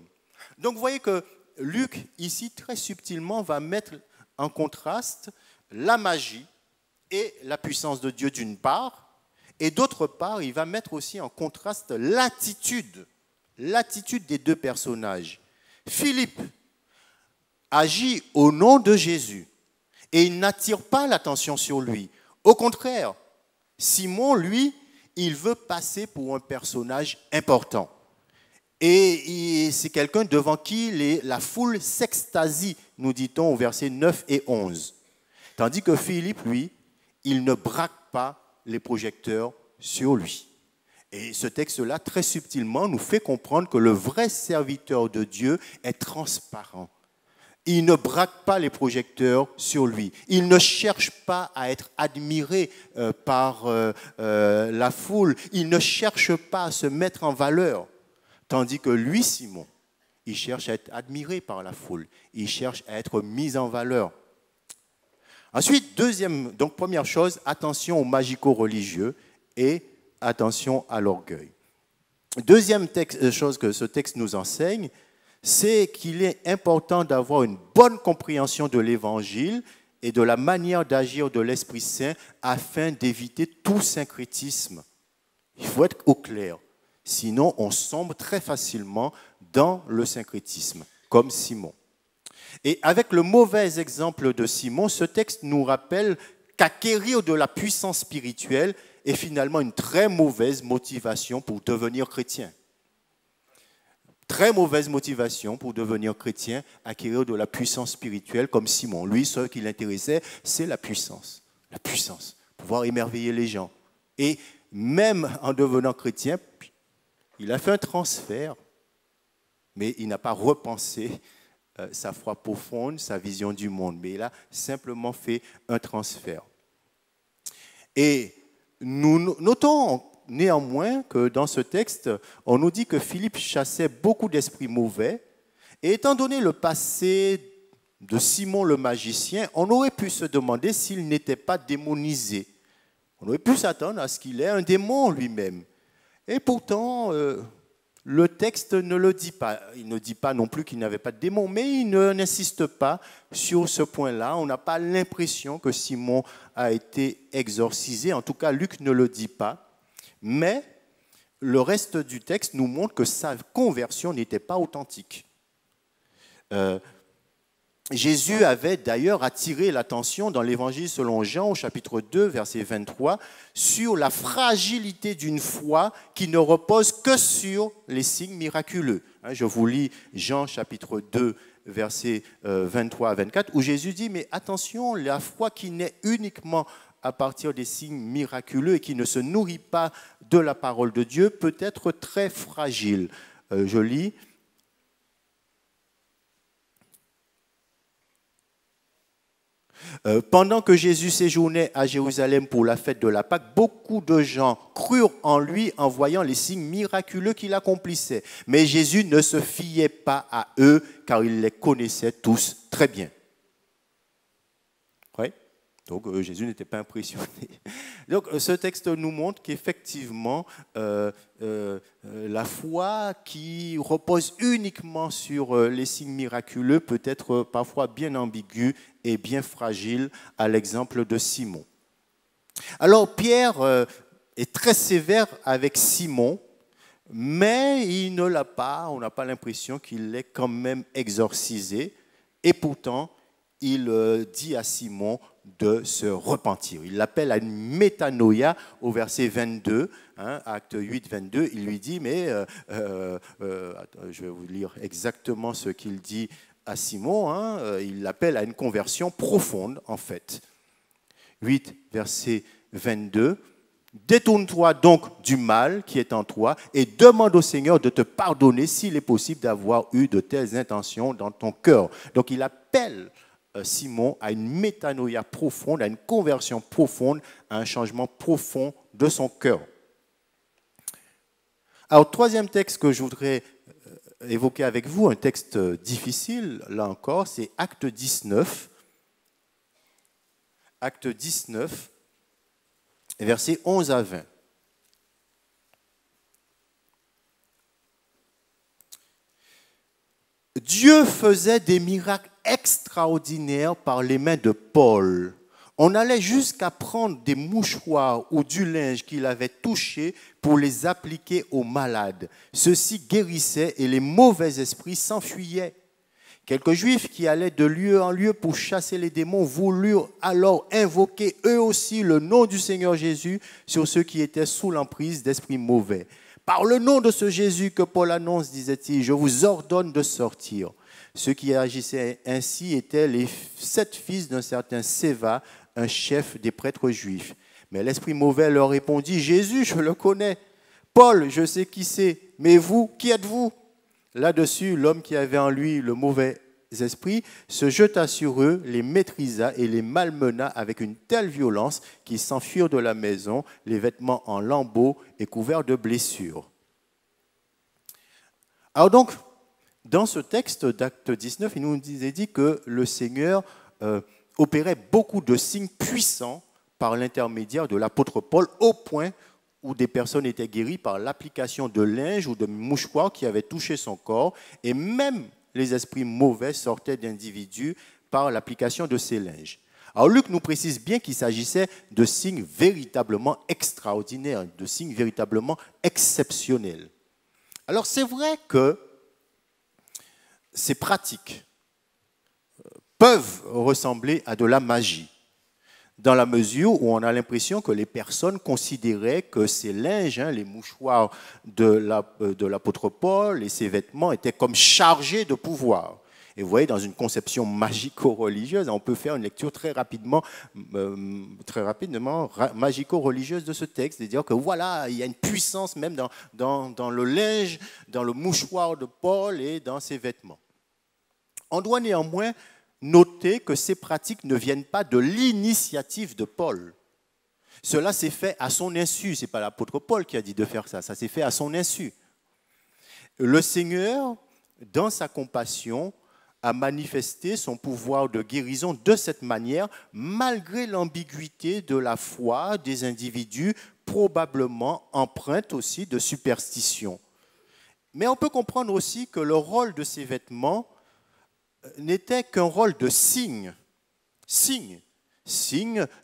Donc vous voyez que Luc, ici, très subtilement, va mettre en contraste la magie et la puissance de Dieu d'une part, et d'autre part, il va mettre aussi en contraste l'attitude des deux personnages. Philippe agit au nom de Jésus et il n'attire pas l'attention sur lui. Au contraire, Simon, lui, il veut passer pour un personnage important. Et c'est quelqu'un devant qui la foule s'extasie, nous dit-on au verset 9 et 11. Tandis que Philippe, lui, il ne braque pas les projecteurs sur lui. Et ce texte-là, très subtilement, nous fait comprendre que le vrai serviteur de Dieu est transparent. Il ne braque pas les projecteurs sur lui. Il ne cherche pas à être admiré par la foule. Il ne cherche pas à se mettre en valeur. Tandis que lui, Simon, il cherche à être admiré par la foule. Il cherche à être mis en valeur. Ensuite, première chose, attention aux magico-religieux et attention à l'orgueil. Deuxième chose que ce texte nous enseigne, c'est qu'il est important d'avoir une bonne compréhension de l'Évangile et de la manière d'agir de l'Esprit Saint afin d'éviter tout syncrétisme. Il faut être au clair, sinon on sombre très facilement dans le syncrétisme, comme Simon. Et avec le mauvais exemple de Simon, ce texte nous rappelle qu'acquérir de la puissance spirituelle est finalement une très mauvaise motivation pour devenir chrétien. Très mauvaise motivation pour devenir chrétien, acquérir de la puissance spirituelle comme Simon. Lui, ce qui l'intéressait, c'est la puissance. La puissance, pouvoir émerveiller les gens. Et même en devenant chrétien, il a fait un transfert, mais il n'a pas repensé sa foi profonde, sa vision du monde, mais il a simplement fait un transfert. Et nous notons néanmoins que dans ce texte, on nous dit que Philippe chassait beaucoup d'esprits mauvais. Et étant donné le passé de Simon le magicien, on aurait pu se demander s'il n'était pas démonisé. On aurait pu s'attendre à ce qu'il ait un démon lui-même. Et pourtant, le texte ne le dit pas. Il ne dit pas non plus qu'il n'avait pas de démon, mais il n'insiste pas sur ce point-là. On n'a pas l'impression que Simon a été exorcisé. En tout cas, Luc ne le dit pas. Mais le reste du texte nous montre que sa conversion n'était pas authentique. Jésus avait d'ailleurs attiré l'attention dans l'Évangile selon Jean, au chapitre 2, verset 23, sur la fragilité d'une foi qui ne repose que sur les signes miraculeux. Je vous lis Jean, chapitre 2, versets 23 à 24, où Jésus dit « Mais attention, la foi qui naît uniquement à partir des signes miraculeux et qui ne se nourrit pas de la parole de Dieu peut être très fragile. » Je lis. Pendant que Jésus séjournait à Jérusalem pour la fête de la Pâque, beaucoup de gens crurent en lui en voyant les signes miraculeux qu'il accomplissait. Mais Jésus ne se fiait pas à eux car il les connaissait tous très bien. Oui. Donc Jésus n'était pas impressionné. Donc ce texte nous montre qu'effectivement, la foi qui repose uniquement sur les signes miraculeux peut être parfois bien ambiguë et bien fragile, à l'exemple de Simon. Alors Pierre est très sévère avec Simon, mais il ne l'a pas, on n'a pas l'impression qu'il l'ait quand même exorcisé, et pourtant il dit à Simon de se repentir. Il l'appelle à une métanoïa au verset 22, acte 8, 22. Il lui dit, mais je vais vous lire exactement ce qu'il dit à Simon. Il l'appelle à une conversion profonde, en fait. 8, verset 22. Détourne-toi donc du mal qui est en toi et demande au Seigneur de te pardonner s'il est possible d'avoir eu de telles intentions dans ton cœur. Donc il appelle Simon à une métanoïa profonde, à une conversion profonde, à un changement profond de son cœur. Alors, troisième texte que je voudrais évoquer avec vous, un texte difficile, là encore, c'est Acte 19. Acte 19, versets 11 à 20. Dieu faisait des miracles extraordinaires par les mains de Paul. On allait jusqu'à prendre des mouchoirs ou du linge qu'il avait touché pour les appliquer aux malades. Ceux-ci guérissaient et les mauvais esprits s'enfuyaient. Quelques Juifs qui allaient de lieu en lieu pour chasser les démons voulurent alors invoquer eux aussi le nom du Seigneur Jésus sur ceux qui étaient sous l'emprise d'esprits mauvais. Par le nom de ce Jésus que Paul annonce, disait-il, je vous ordonne de sortir. Ceux qui agissaient ainsi étaient les 7 fils d'un certain Séva, un chef des prêtres juifs. Mais l'esprit mauvais leur répondit, Jésus, je le connais. Paul, je sais qui c'est. Mais vous, qui êtes-vous? Là-dessus, l'homme qui avait en lui le mauvais esprit se jeta sur eux, les maîtrisa et les malmena avec une telle violence qu'ils s'enfuirent de la maison, les vêtements en lambeaux et couverts de blessures. Alors donc, dans ce texte d'Acte 19, il nous est dit que le Seigneur opérait beaucoup de signes puissants par l'intermédiaire de l'apôtre Paul, au point où des personnes étaient guéries par l'application de linge ou de mouchoirs qui avaient touché son corps, et même les esprits mauvais sortaient d'individus par l'application de ces linges. Alors Luc nous précise bien qu'il s'agissait de signes véritablement extraordinaires, de signes véritablement exceptionnels. Alors c'est vrai que ces pratiques peuvent ressembler à de la magie, dans la mesure où on a l'impression que les personnes considéraient que ces linges, les mouchoirs de l'apôtre Paul et ses vêtements étaient comme chargés de pouvoir. Et vous voyez, dans une conception magico-religieuse, on peut faire une lecture très rapidement magico-religieuse de ce texte, et dire que voilà, il y a une puissance même dans le linge, dans le mouchoir de Paul et dans ses vêtements. On doit néanmoins noter que ces pratiques ne viennent pas de l'initiative de Paul. Cela s'est fait à son insu. Ce n'est pas l'apôtre Paul qui a dit de faire ça. Ça s'est fait à son insu. Le Seigneur, dans sa compassion, a manifesté son pouvoir de guérison de cette manière, malgré l'ambiguïté de la foi des individus, probablement empreintes aussi de superstition. Mais on peut comprendre aussi que le rôle de ces vêtements n'était qu'un rôle de signe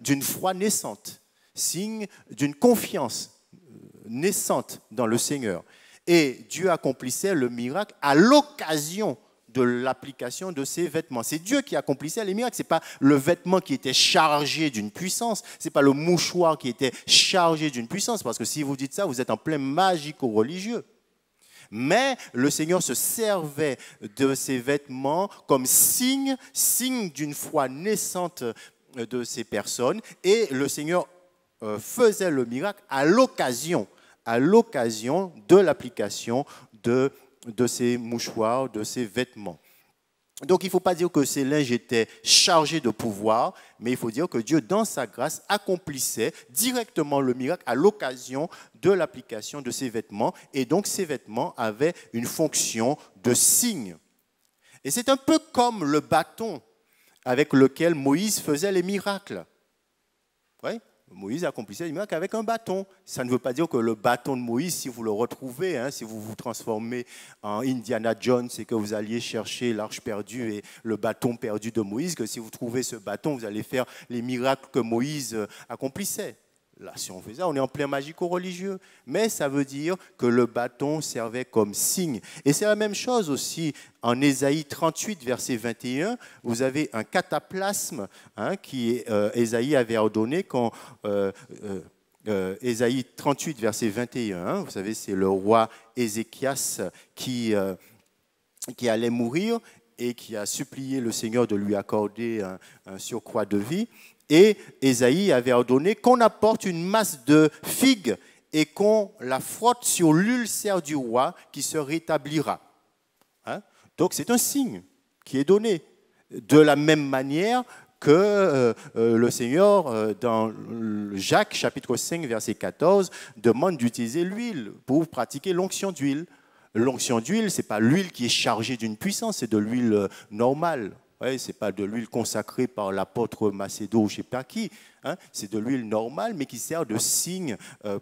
d'une foi naissante, signe d'une confiance naissante dans le Seigneur. Et Dieu accomplissait le miracle à l'occasion de l'application de ces vêtements. C'est Dieu qui accomplissait les miracles. Ce n'est pas le vêtement qui était chargé d'une puissance. Ce n'est pas le mouchoir qui était chargé d'une puissance. Parce que si vous dites ça, vous êtes en plein magico-religieux. Mais le Seigneur se servait de ces vêtements comme signe d'une foi naissante de ces personnes. Et le Seigneur faisait le miracle à l'occasion de l'application de ces mouchoirs, de ces vêtements. Donc il ne faut pas dire que ces linges étaient chargés de pouvoir, mais il faut dire que Dieu, dans sa grâce, accomplissait directement le miracle à l'occasion de l'application de ces vêtements. Et donc ces vêtements avaient une fonction de signe. Et c'est un peu comme le bâton avec lequel Moïse faisait les miracles. Oui, Moïse accomplissait les miracles avec un bâton. Ça ne veut pas dire que le bâton de Moïse, si vous le retrouvez, si vous vous transformez en Indiana Jones et que vous alliez chercher l'arche perdue et le bâton perdu de Moïse, que si vous trouvez ce bâton, vous allez faire les miracles que Moïse accomplissait. Là, si on fait ça, on est en plein magico-religieux. Mais ça veut dire que le bâton servait comme signe. Et c'est la même chose aussi en Ésaïe 38, verset 21. Vous avez un cataplasme qui Ésaïe avait ordonné quand Ésaïe 38, verset 21. Vous savez, c'est le roi Ézéchias qui allait mourir et qui a supplié le Seigneur de lui accorder un surcroît de vie. Et Ésaïe avait ordonné qu'on apporte une masse de figues et qu'on la frotte sur l'ulcère du roi qui se rétablira. Donc c'est un signe qui est donné. De la même manière que le Seigneur, dans Jacques chapitre 5, verset 14, demande d'utiliser l'huile pour pratiquer l'onction d'huile. L'onction d'huile, ce n'est pas l'huile qui est chargée d'une puissance, c'est de l'huile normale. Ouais, ce n'est pas de l'huile consacrée par l'apôtre Macédo ou je ne sais pas qui, c'est de l'huile normale, mais qui sert de signe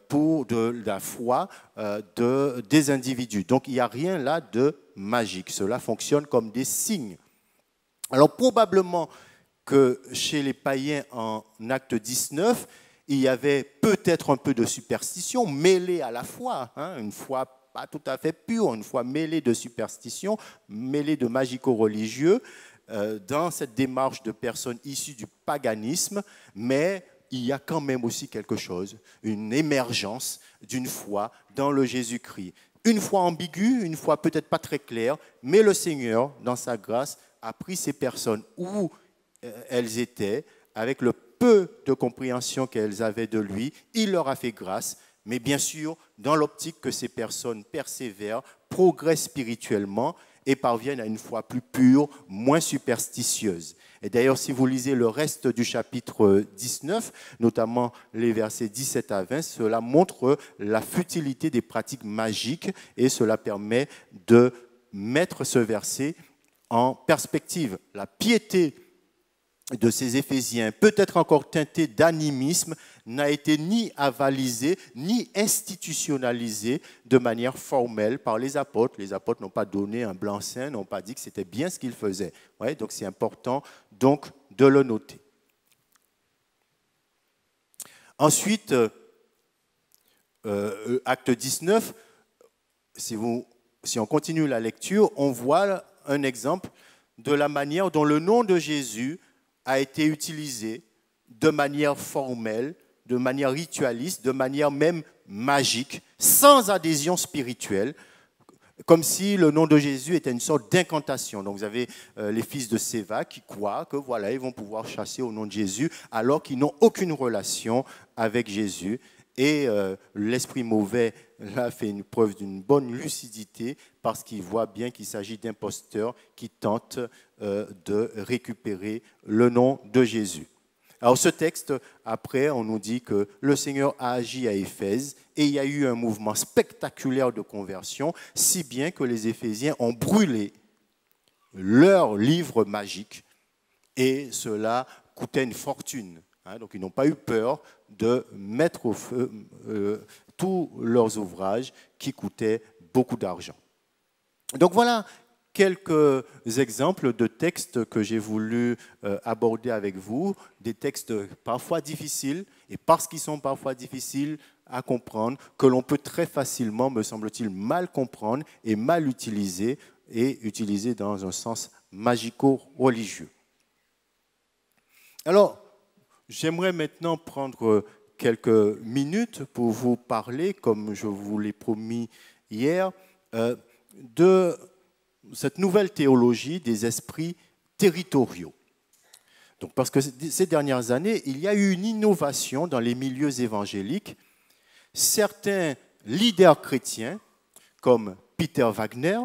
pour de la foi des individus. Donc il n'y a rien là de magique, cela fonctionne comme des signes. Alors probablement que chez les païens en Acte 19, il y avait peut-être un peu de superstition mêlée à la foi, une foi pas tout à fait pure, une foi mêlée de superstition, mêlée de magico-religieux, dans cette démarche de personnes issues du paganisme, mais il y a quand même aussi quelque chose, une émergence d'une foi dans le Jésus-Christ. Une foi ambiguë, une foi peut-être pas très claire, mais le Seigneur, dans sa grâce, a pris ces personnes où elles étaient, avec le peu de compréhension qu'elles avaient de lui, il leur a fait grâce, mais bien sûr, dans l'optique que ces personnes persévèrent, progressent spirituellement, et parviennent à une foi plus pure, moins superstitieuse. Et d'ailleurs, si vous lisez le reste du chapitre 19, notamment les versets 17 à 20, cela montre la futilité des pratiques magiques et cela permet de mettre ce verset en perspective. La piété de ces Éphésiens, peut-être encore teintée d'animisme, n'a été ni avalisée, ni institutionnalisée de manière formelle par les apôtres. Les apôtres n'ont pas donné un blanc-seing, n'ont pas dit que c'était bien ce qu'ils faisaient. Ouais, donc c'est important donc, de le noter. Ensuite, acte 19, si on continue la lecture, on voit un exemple de la manière dont le nom de Jésus a été utilisé de manière formelle, de manière ritualiste, de manière même magique, sans adhésion spirituelle, comme si le nom de Jésus était une sorte d'incantation. Donc vous avez les fils de Séva qui croient que voilà, ils vont pouvoir chasser au nom de Jésus alors qu'ils n'ont aucune relation avec Jésus. Et l'esprit mauvais là fait une preuve d'une bonne lucidité parce qu'il voit bien qu'il s'agit d'imposteurs qui tentent de récupérer le nom de Jésus. Alors ce texte, après, on nous dit que le Seigneur a agi à Éphèse et il y a eu un mouvement spectaculaire de conversion, si bien que les Éphésiens ont brûlé leur livre magique et cela coûtait une fortune. Donc ils n'ont pas eu peur de mettre au feu tous leurs ouvrages qui coûtaient beaucoup d'argent. Donc voilà quelques exemples de textes que j'ai voulu aborder avec vous, des textes parfois difficiles, et parce qu'ils sont parfois difficiles à comprendre, que l'on peut très facilement, me semble-t-il, mal comprendre et mal utiliser, et utiliser dans un sens magico-religieux. Alors, j'aimerais maintenant prendre quelques minutes pour vous parler, comme je vous l'ai promis hier, de cette nouvelle théologie des esprits territoriaux. Donc, parce que ces dernières années, il y a eu une innovation dans les milieux évangéliques. Certains leaders chrétiens, comme Peter Wagner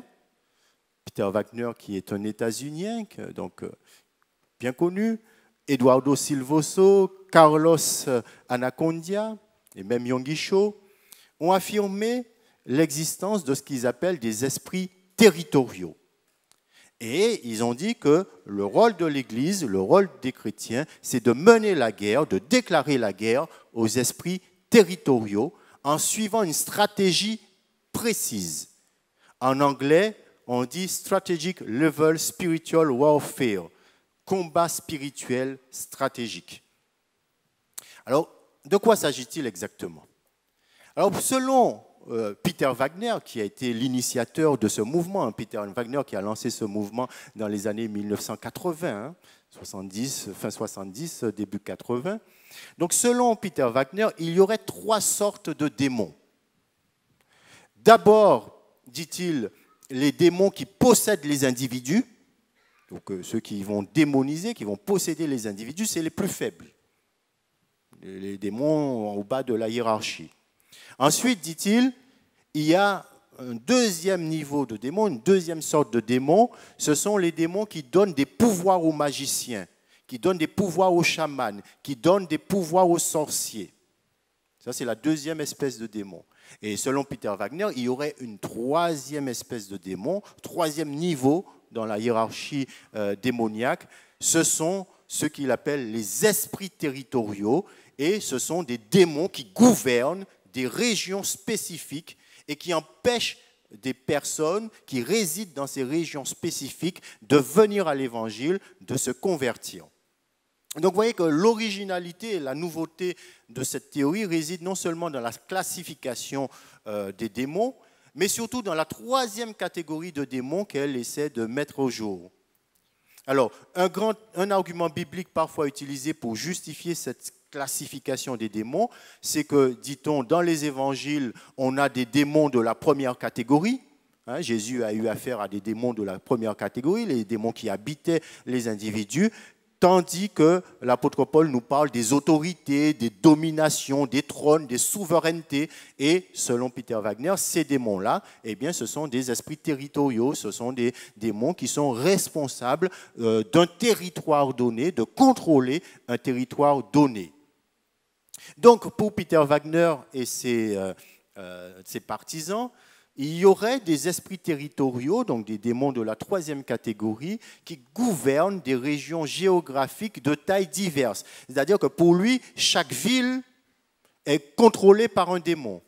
qui est un États-Unien, donc bien connu, Eduardo Silvoso, Carlos Anacondia et même Yonggi Cho, ont affirmé l'existence de ce qu'ils appellent des esprits territoriaux. Et ils ont dit que le rôle de l'Église, le rôle des chrétiens, c'est de mener la guerre, de déclarer la guerre aux esprits territoriaux en suivant une stratégie précise. En anglais, on dit Strategic Level Spiritual Warfare, combat spirituel stratégique. Alors, de quoi s'agit-il exactement? Alors, selon Peter Wagner, qui a été l'initiateur de ce mouvement, Peter Wagner qui a lancé ce mouvement dans les années 1980, 70, fin 70, début 80. Donc, selon Peter Wagner, il y aurait 3 sortes de démons. D'abord, dit-il, les démons qui possèdent les individus, donc ceux qui vont démoniser, qui vont posséder les individus, c'est les plus faibles. Les démons au bas de la hiérarchie. Ensuite, dit-il, il y a un deuxième niveau de démons, une deuxième sorte de démons, ce sont les démons qui donnent des pouvoirs aux magiciens, qui donnent des pouvoirs aux chamans, qui donnent des pouvoirs aux sorciers. Ça, c'est la deuxième espèce de démon. Et selon Peter Wagner, il y aurait une troisième espèce de démon, troisième niveau dans la hiérarchie démoniaque. Ce sont ceux qu'il appelle les esprits territoriaux, et ce sont des démons qui gouvernent des régions spécifiques et qui empêchent des personnes qui résident dans ces régions spécifiques de venir à l'Évangile, de se convertir. Donc vous voyez que l'originalité et la nouveauté de cette théorie réside non seulement dans la classification des démons, mais surtout dans la troisième catégorie de démons qu'elle essaie de mettre au jour. Alors, un argument biblique parfois utilisé pour justifier cette classification des démons, c'est que, dit-on, dans les évangiles, on a des démons de la première catégorie. Jésus a eu affaire à des démons de la première catégorie, les démons qui habitaient les individus, tandis que l'apôtre Paul nous parle des autorités, des dominations, des trônes, des souverainetés. Et selon Peter Wagner, ces démons-là, eh bien, ce sont des esprits territoriaux, ce sont des démons qui sont responsables d'un territoire donné, de contrôler un territoire donné. Donc, pour Peter Wagner et ses partisans, il y aurait des esprits territoriaux, donc des démons de la troisième catégorie, qui gouvernent des régions géographiques de taille diverses. C'est-à-dire que pour lui, chaque ville est contrôlée par un démon.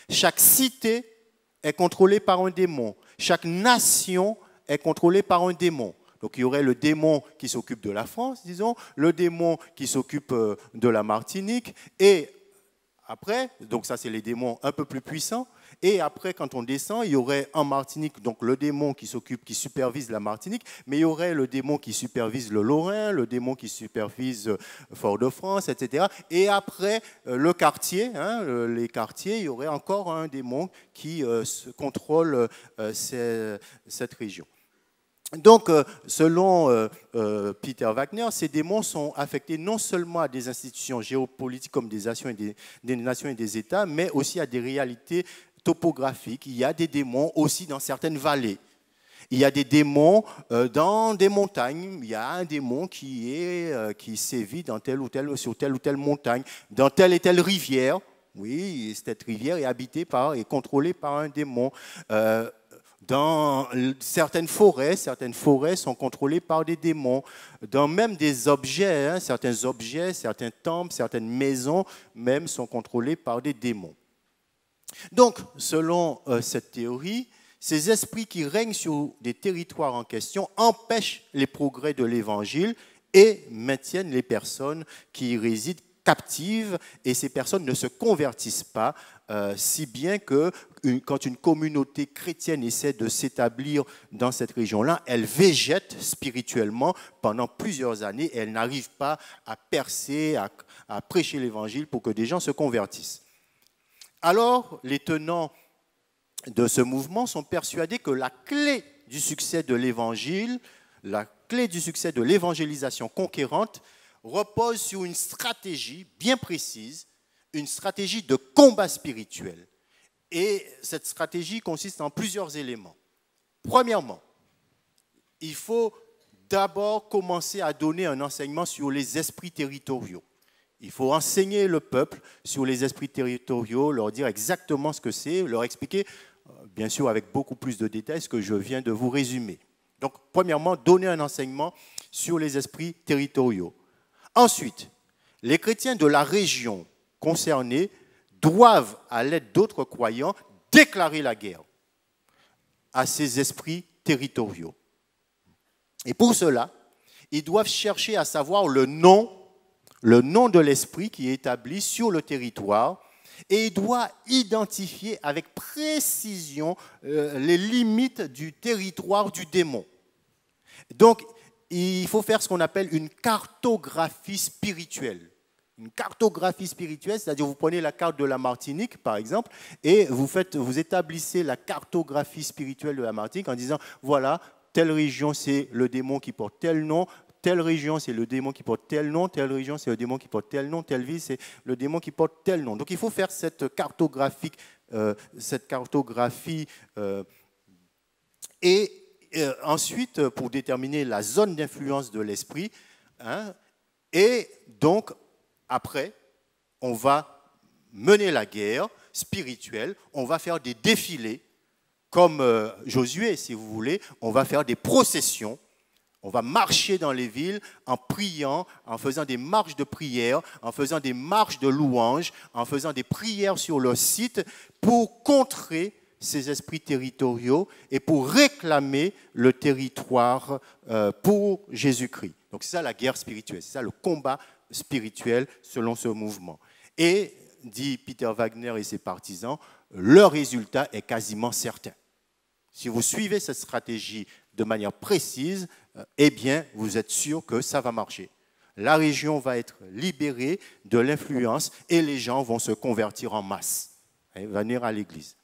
Chaque cité est contrôlée par un démon. Chaque nation est contrôlée par un démon. Donc il y aurait le démon qui s'occupe de la France, disons, le démon qui s'occupe de la Martinique, et après, donc ça c'est les démons un peu plus puissants, et après quand on descend, il y aurait en Martinique donc le démon qui supervise la Martinique, mais il y aurait le démon qui supervise le Lorrain, le démon qui supervise Fort-de-France, etc. Et après le quartier, les quartiers, il y aurait encore un démon qui contrôle cette région. Donc, selon Peter Wagner, ces démons sont affectés non seulement à des institutions géopolitiques comme des nations et des États, mais aussi à des réalités topographiques. Il y a des démons aussi dans certaines vallées. Il y a des démons dans des montagnes. Il y a un démon qui sévit sur telle ou telle montagne, dans telle et telle rivière. Oui, cette rivière est habitée et contrôlée par un démon. Dans certaines forêts sont contrôlées par des démons. Dans même des objets, certains temples, certaines maisons même sont contrôlées par des démons. Donc, selon cette théorie, ces esprits qui règnent sur des territoires en question empêchent les progrès de l'Évangile et maintiennent les personnes qui y résident captives, et ces personnes ne se convertissent pas, si bien que quand une communauté chrétienne essaie de s'établir dans cette région-là, elle végète spirituellement pendant plusieurs années et elle n'arrive pas à percer, à prêcher l'Évangile pour que des gens se convertissent. Alors, les tenants de ce mouvement sont persuadés que la clé du succès de l'Évangile, la clé du succès de l'évangélisation conquérante, repose sur une stratégie bien précise, une stratégie de combat spirituel. Et cette stratégie consiste en plusieurs éléments. Premièrement, il faut d'abord commencer à donner un enseignement sur les esprits territoriaux. Il faut enseigner le peuple sur les esprits territoriaux, leur dire exactement ce que c'est, leur expliquer, bien sûr avec beaucoup plus de détails, ce que je viens de vous résumer. Donc, premièrement, donner un enseignement sur les esprits territoriaux. Ensuite, les chrétiens de la région concernée doivent, à l'aide d'autres croyants, déclarer la guerre à ces esprits territoriaux. Et pour cela, ils doivent chercher à savoir le nom de l'esprit qui est établi sur le territoire, et il doit identifier avec précision les limites du territoire du démon. Donc, il faut faire ce qu'on appelle une cartographie spirituelle. Une cartographie spirituelle, c'est-à-dire vous prenez la carte de la Martinique, par exemple, et vous établissez la cartographie spirituelle de la Martinique en disant, voilà, telle région, c'est le démon qui porte tel nom, telle région, c'est le démon qui porte tel nom, telle région, c'est le démon qui porte tel nom, telle ville, c'est le démon qui porte tel nom. Donc il faut faire cette cartographie, et ensuite, pour déterminer la zone d'influence de l'esprit, et donc, après, on va mener la guerre spirituelle, on va faire des défilés, comme Josué, si vous voulez, on va faire des processions, on va marcher dans les villes en priant, en faisant des marches de prière, en faisant des marches de louange, en faisant des prières sur le site pour contrer ces esprits territoriaux et pour réclamer le territoire pour Jésus-Christ. Donc c'est ça la guerre spirituelle, c'est ça le combat spirituel selon ce mouvement. Et, dit Peter Wagner et ses partisans, le résultat est quasiment certain. Si vous suivez cette stratégie de manière précise, eh bien, vous êtes sûr que ça va marcher. La région va être libérée de l'influence et les gens vont se convertir en masse, venir à l'église.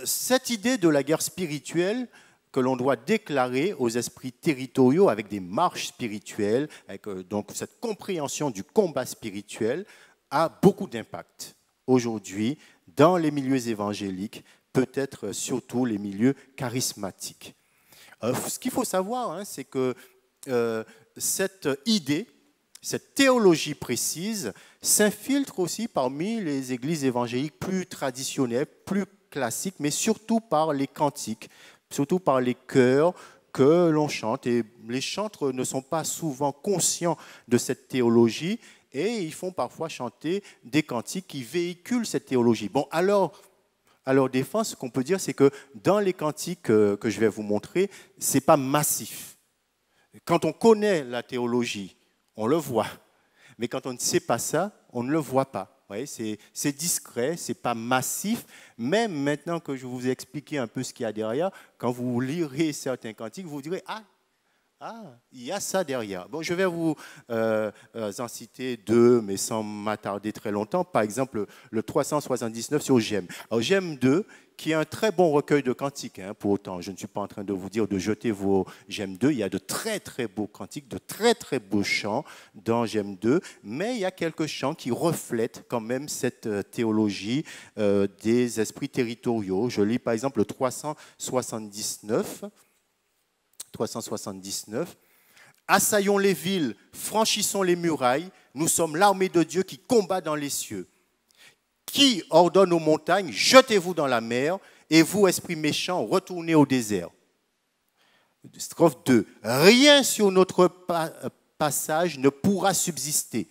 Cette idée de la guerre spirituelle que l'on doit déclarer aux esprits territoriaux avec des marches spirituelles, avec donc cette compréhension du combat spirituel, a beaucoup d'impact aujourd'hui dans les milieux évangéliques, peut-être surtout les milieux charismatiques. Ce qu'il faut savoir, c'est que cette idée, cette théologie précise, s'infiltre aussi parmi les églises évangéliques plus traditionnelles, plus classiques, mais surtout par les cantiques, surtout par les chœurs que l'on chante. Et les chantres ne sont pas souvent conscients de cette théologie et ils font parfois chanter des cantiques qui véhiculent cette théologie. Bon, alors, à leur défense, ce qu'on peut dire, c'est que dans les cantiques que je vais vous montrer, ce n'est pas massif. Quand on connaît la théologie, on le voit. Mais quand on ne sait pas ça, on ne le voit pas. Ouais, c'est discret, ce n'est pas massif. Même maintenant que je vous ai expliqué un peu ce qu'il y a derrière, quand vous lirez certains cantiques, vous direz « Ah, il y a ça derrière ». Bon, je vais vous en citer deux, mais sans m'attarder très longtemps. Par exemple, le 379 sur J'aime. Alors, J'aime 2, qui est un très bon recueil de cantiques. Hein, pour autant, je ne suis pas en train de vous dire de jeter vos J'aime 2. Il y a de très très beaux cantiques, de très très beaux chants dans J'aime 2, mais il y a quelques chants qui reflètent quand même cette théologie des esprits territoriaux. Je lis par exemple le 379. Assaillons les villes, franchissons les murailles, nous sommes l'armée de Dieu qui combat dans les cieux. Qui ordonne aux montagnes, jetez-vous dans la mer, et vous, esprits méchants, retournez au désert. Strophe 2. Rien sur notre passage ne pourra subsister.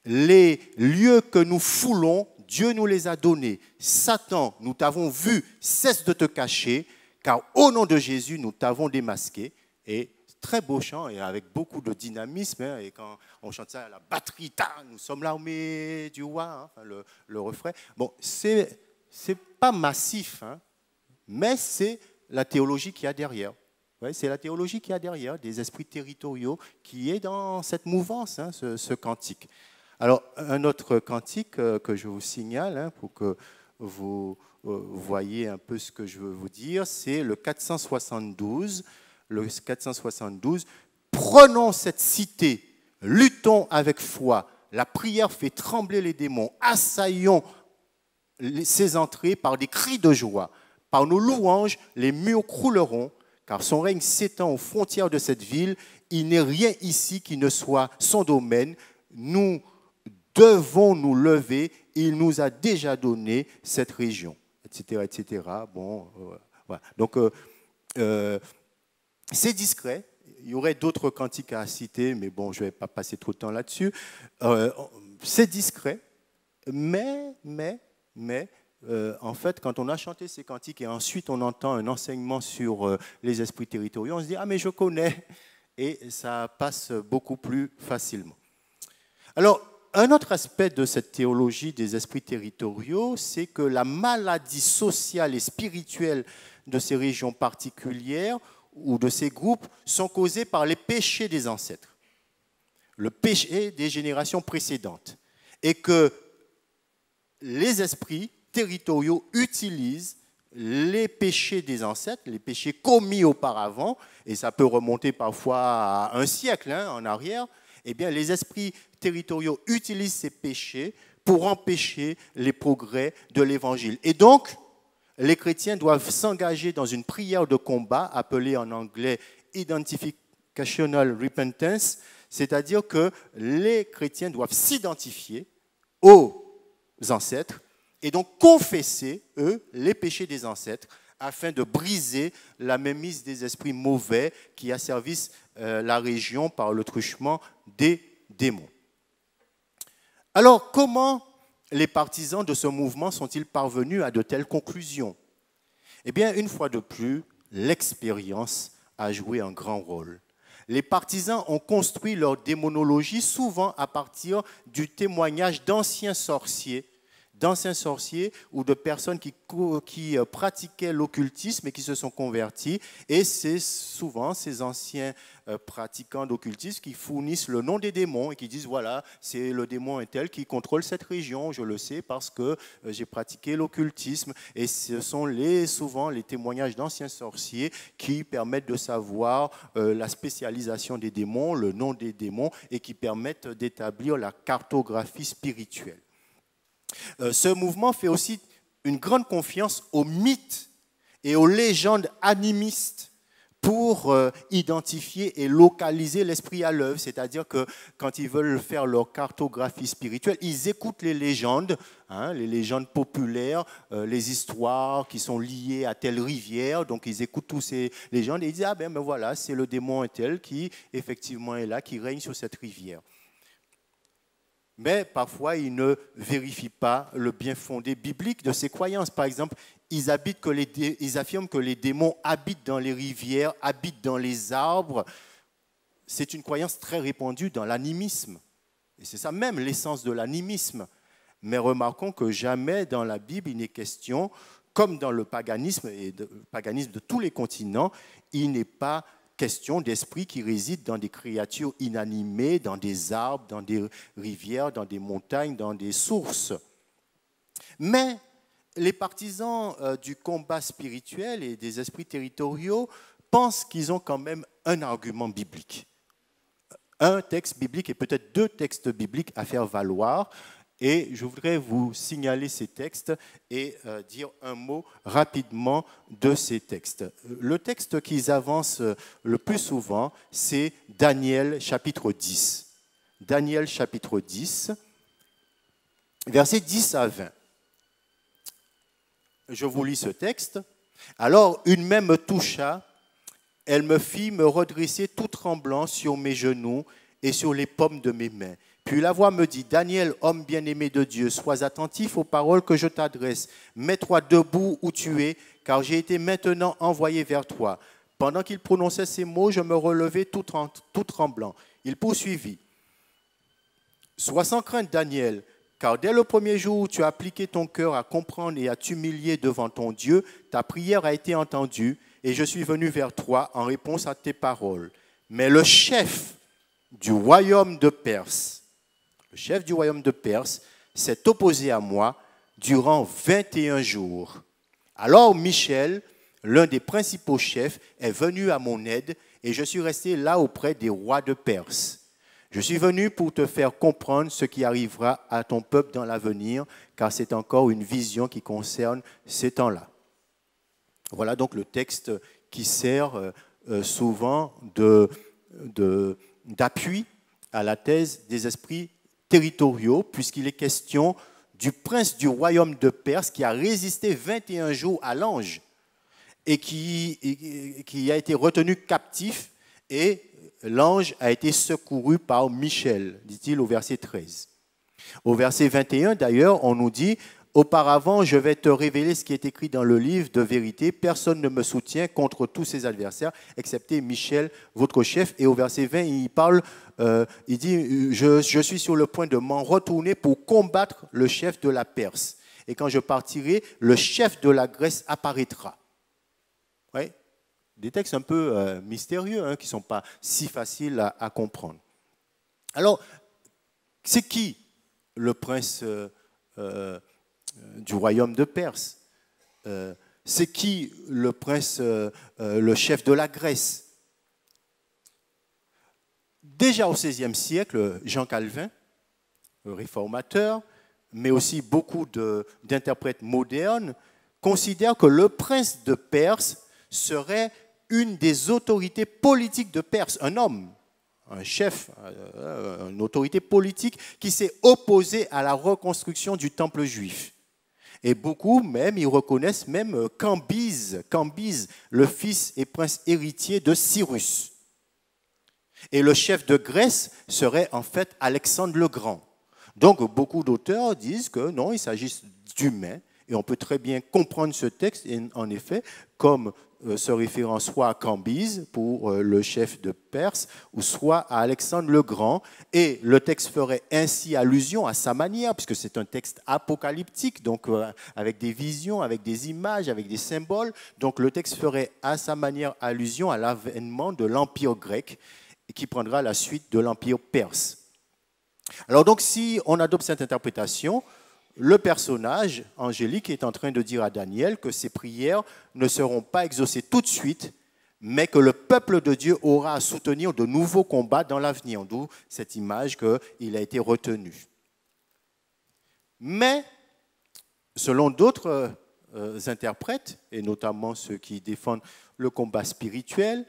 Les lieux que nous foulons, Dieu nous les a donnés. Satan, nous t'avons vu, cesse de te cacher, car au nom de Jésus, nous t'avons démasqué. Et très beau chant et avec beaucoup de dynamisme. Hein, et quand on chante ça à la batterie, nous sommes l'armée du roi, hein, enfin, le refrain. Bon, c'est pas massif, hein, mais c'est la théologie qu'il y a derrière. Ouais, c'est la théologie qu'il y a derrière, des esprits territoriaux, qui est dans cette mouvance, hein, ce cantique. Alors, un autre cantique que je vous signale, hein, pour que vous voyez un peu ce que je veux vous dire, c'est le 472. Le 472, prenons cette cité, luttons avec foi, la prière fait trembler les démons, assaillons ses entrées par des cris de joie, par nos louanges, les murs crouleront, car son règne s'étend aux frontières de cette ville, il n'est rien ici qui ne soit son domaine, nous devons nous lever, il nous a déjà donné cette région, etc. etc. Bon, voilà. Donc, c'est discret. Il y aurait d'autres cantiques à citer, mais bon, je ne vais pas passer trop de temps là-dessus. C'est discret, mais en fait, quand on a chanté ces cantiques et ensuite on entend un enseignement sur les esprits territoriaux, on se dit « Ah, mais je connais !» et ça passe beaucoup plus facilement. Alors, un autre aspect de cette théologie des esprits territoriaux, c'est que la maladie sociale et spirituelle de ces régions particulières ou de ces groupes sont causés par les péchés des ancêtres, le péché des générations précédentes, et que les esprits territoriaux utilisent les péchés des ancêtres, les péchés commis auparavant, et ça peut remonter parfois à un siècle en arrière, eh bien les esprits territoriaux utilisent ces péchés pour empêcher les progrès de l'Évangile. Et donc, les chrétiens doivent s'engager dans une prière de combat, appelée en anglais « identificational repentance », c'est-à-dire que les chrétiens doivent s'identifier aux ancêtres et donc confesser, eux, les péchés des ancêtres, afin de briser la mainmise des esprits mauvais qui asservissent la région par le truchement des démons. Alors, comment les partisans de ce mouvement sont-ils parvenus à de telles conclusions? Eh bien, une fois de plus, l'expérience a joué un grand rôle. Les partisans ont construit leur démonologie souvent à partir du témoignage d'anciens sorciers ou de personnes qui pratiquaient l'occultisme et qui se sont convertis. Et c'est souvent ces anciens pratiquants d'occultisme qui fournissent le nom des démons et qui disent, voilà, c'est le démon un tel qui contrôle cette région, je le sais parce que j'ai pratiqué l'occultisme. Et ce sont souvent les témoignages d'anciens sorciers qui permettent de savoir la spécialisation des démons, le nom des démons, et qui permettent d'établir la cartographie spirituelle. Ce mouvement fait aussi une grande confiance aux mythes et aux légendes animistes pour identifier et localiser l'esprit à l'œuvre. C'est-à-dire que quand ils veulent faire leur cartographie spirituelle, ils écoutent les légendes populaires, les histoires qui sont liées à telle rivière. Donc ils écoutent toutes ces légendes et ils disent « Ah ben voilà, c'est le démon tel qui effectivement est là, qui règne sur cette rivière ». Mais parfois, ils ne vérifient pas le bien fondé biblique de ces croyances. Par exemple, ils affirment que les démons habitent dans les rivières, habitent dans les arbres. C'est une croyance très répandue dans l'animisme. Et c'est ça même l'essence de l'animisme. Mais remarquons que jamais dans la Bible, il n'est question, comme dans le paganisme, et le paganisme de tous les continents, il n'est pas question d'esprits qui résident dans des créatures inanimées, dans des arbres, dans des rivières, dans des montagnes, dans des sources. Mais les partisans du combat spirituel et des esprits territoriaux pensent qu'ils ont quand même un argument biblique. Un texte biblique et peut-être deux textes bibliques à faire valoir. Et je voudrais vous signaler ces textes et dire un mot rapidement de ces textes. Le texte qu'ils avancent le plus souvent, c'est Daniel chapitre 10. Daniel chapitre 10, versets 10 à 20. Je vous lis ce texte. Alors, une main me toucha, elle me fit me redresser tout tremblant sur mes genoux et sur les paumes de mes mains. Puis la voix me dit, Daniel, homme bien-aimé de Dieu, sois attentif aux paroles que je t'adresse. Mets-toi debout où tu es, car j'ai été maintenant envoyé vers toi. Pendant qu'il prononçait ces mots, je me relevai tout tremblant. Il poursuivit. Sois sans crainte, Daniel, car dès le premier jour où tu as appliqué ton cœur à comprendre et à t'humilier devant ton Dieu, ta prière a été entendue et je suis venu vers toi en réponse à tes paroles. Mais le chef du royaume de Perse, s'est opposé à moi durant 21 jours. Alors Michel, l'un des principaux chefs, est venu à mon aide et je suis resté là auprès des rois de Perse. Je suis venu pour te faire comprendre ce qui arrivera à ton peuple dans l'avenir, car c'est encore une vision qui concerne ces temps-là. Voilà donc le texte qui sert souvent d'appui à la thèse des esprits territoriaux, puisqu'il est question du prince du royaume de Perse qui a résisté 21 jours à l'ange et qui a été retenu captif, et l'ange a été secouru par Michel, dit-il au verset 13. Au verset 21, d'ailleurs, on nous dit « Auparavant, je vais te révéler ce qui est écrit dans le livre de vérité. Personne ne me soutient contre tous ses adversaires, excepté Michel, votre chef. » Et au verset 20, il dit « Je suis sur le point de m'en retourner pour combattre le chef de la Perse. Et quand je partirai, le chef de la Grèce apparaîtra. » Ouais. Des textes un peu mystérieux, qui ne sont pas si faciles à comprendre. Alors, c'est qui le prince du royaume de Perse? C'est qui le prince, le chef de la Grèce? Déjà au XVIe siècle, Jean Calvin, le réformateur, mais aussi beaucoup d'interprètes modernes, considèrent que le prince de Perse serait une des autorités politiques de Perse, un homme, un chef, une autorité politique qui s'est opposé à la reconstruction du temple juif. Et beaucoup même, ils reconnaissent même Cambyse, le fils et prince héritier de Cyrus. Et le chef de Grèce serait en fait Alexandre le Grand. Donc beaucoup d'auteurs disent que non, il s'agit d'humains, et on peut très bien comprendre ce texte, en effet, comme se référant soit à Cambyse pour le chef de Perse, ou soit à Alexandre le Grand. Et le texte ferait ainsi allusion à sa manière, puisque c'est un texte apocalyptique, donc avec des visions, avec des images, avec des symboles. Donc le texte ferait à sa manière allusion à l'avènement de l'Empire grec, qui prendra la suite de l'Empire perse. Alors donc si on adopte cette interprétation, le personnage angélique est en train de dire à Daniel que ses prières ne seront pas exaucées tout de suite, mais que le peuple de Dieu aura à soutenir de nouveaux combats dans l'avenir, d'où cette image qu'il a été retenu. Mais, selon d'autres interprètes, et notamment ceux qui défendent le combat spirituel,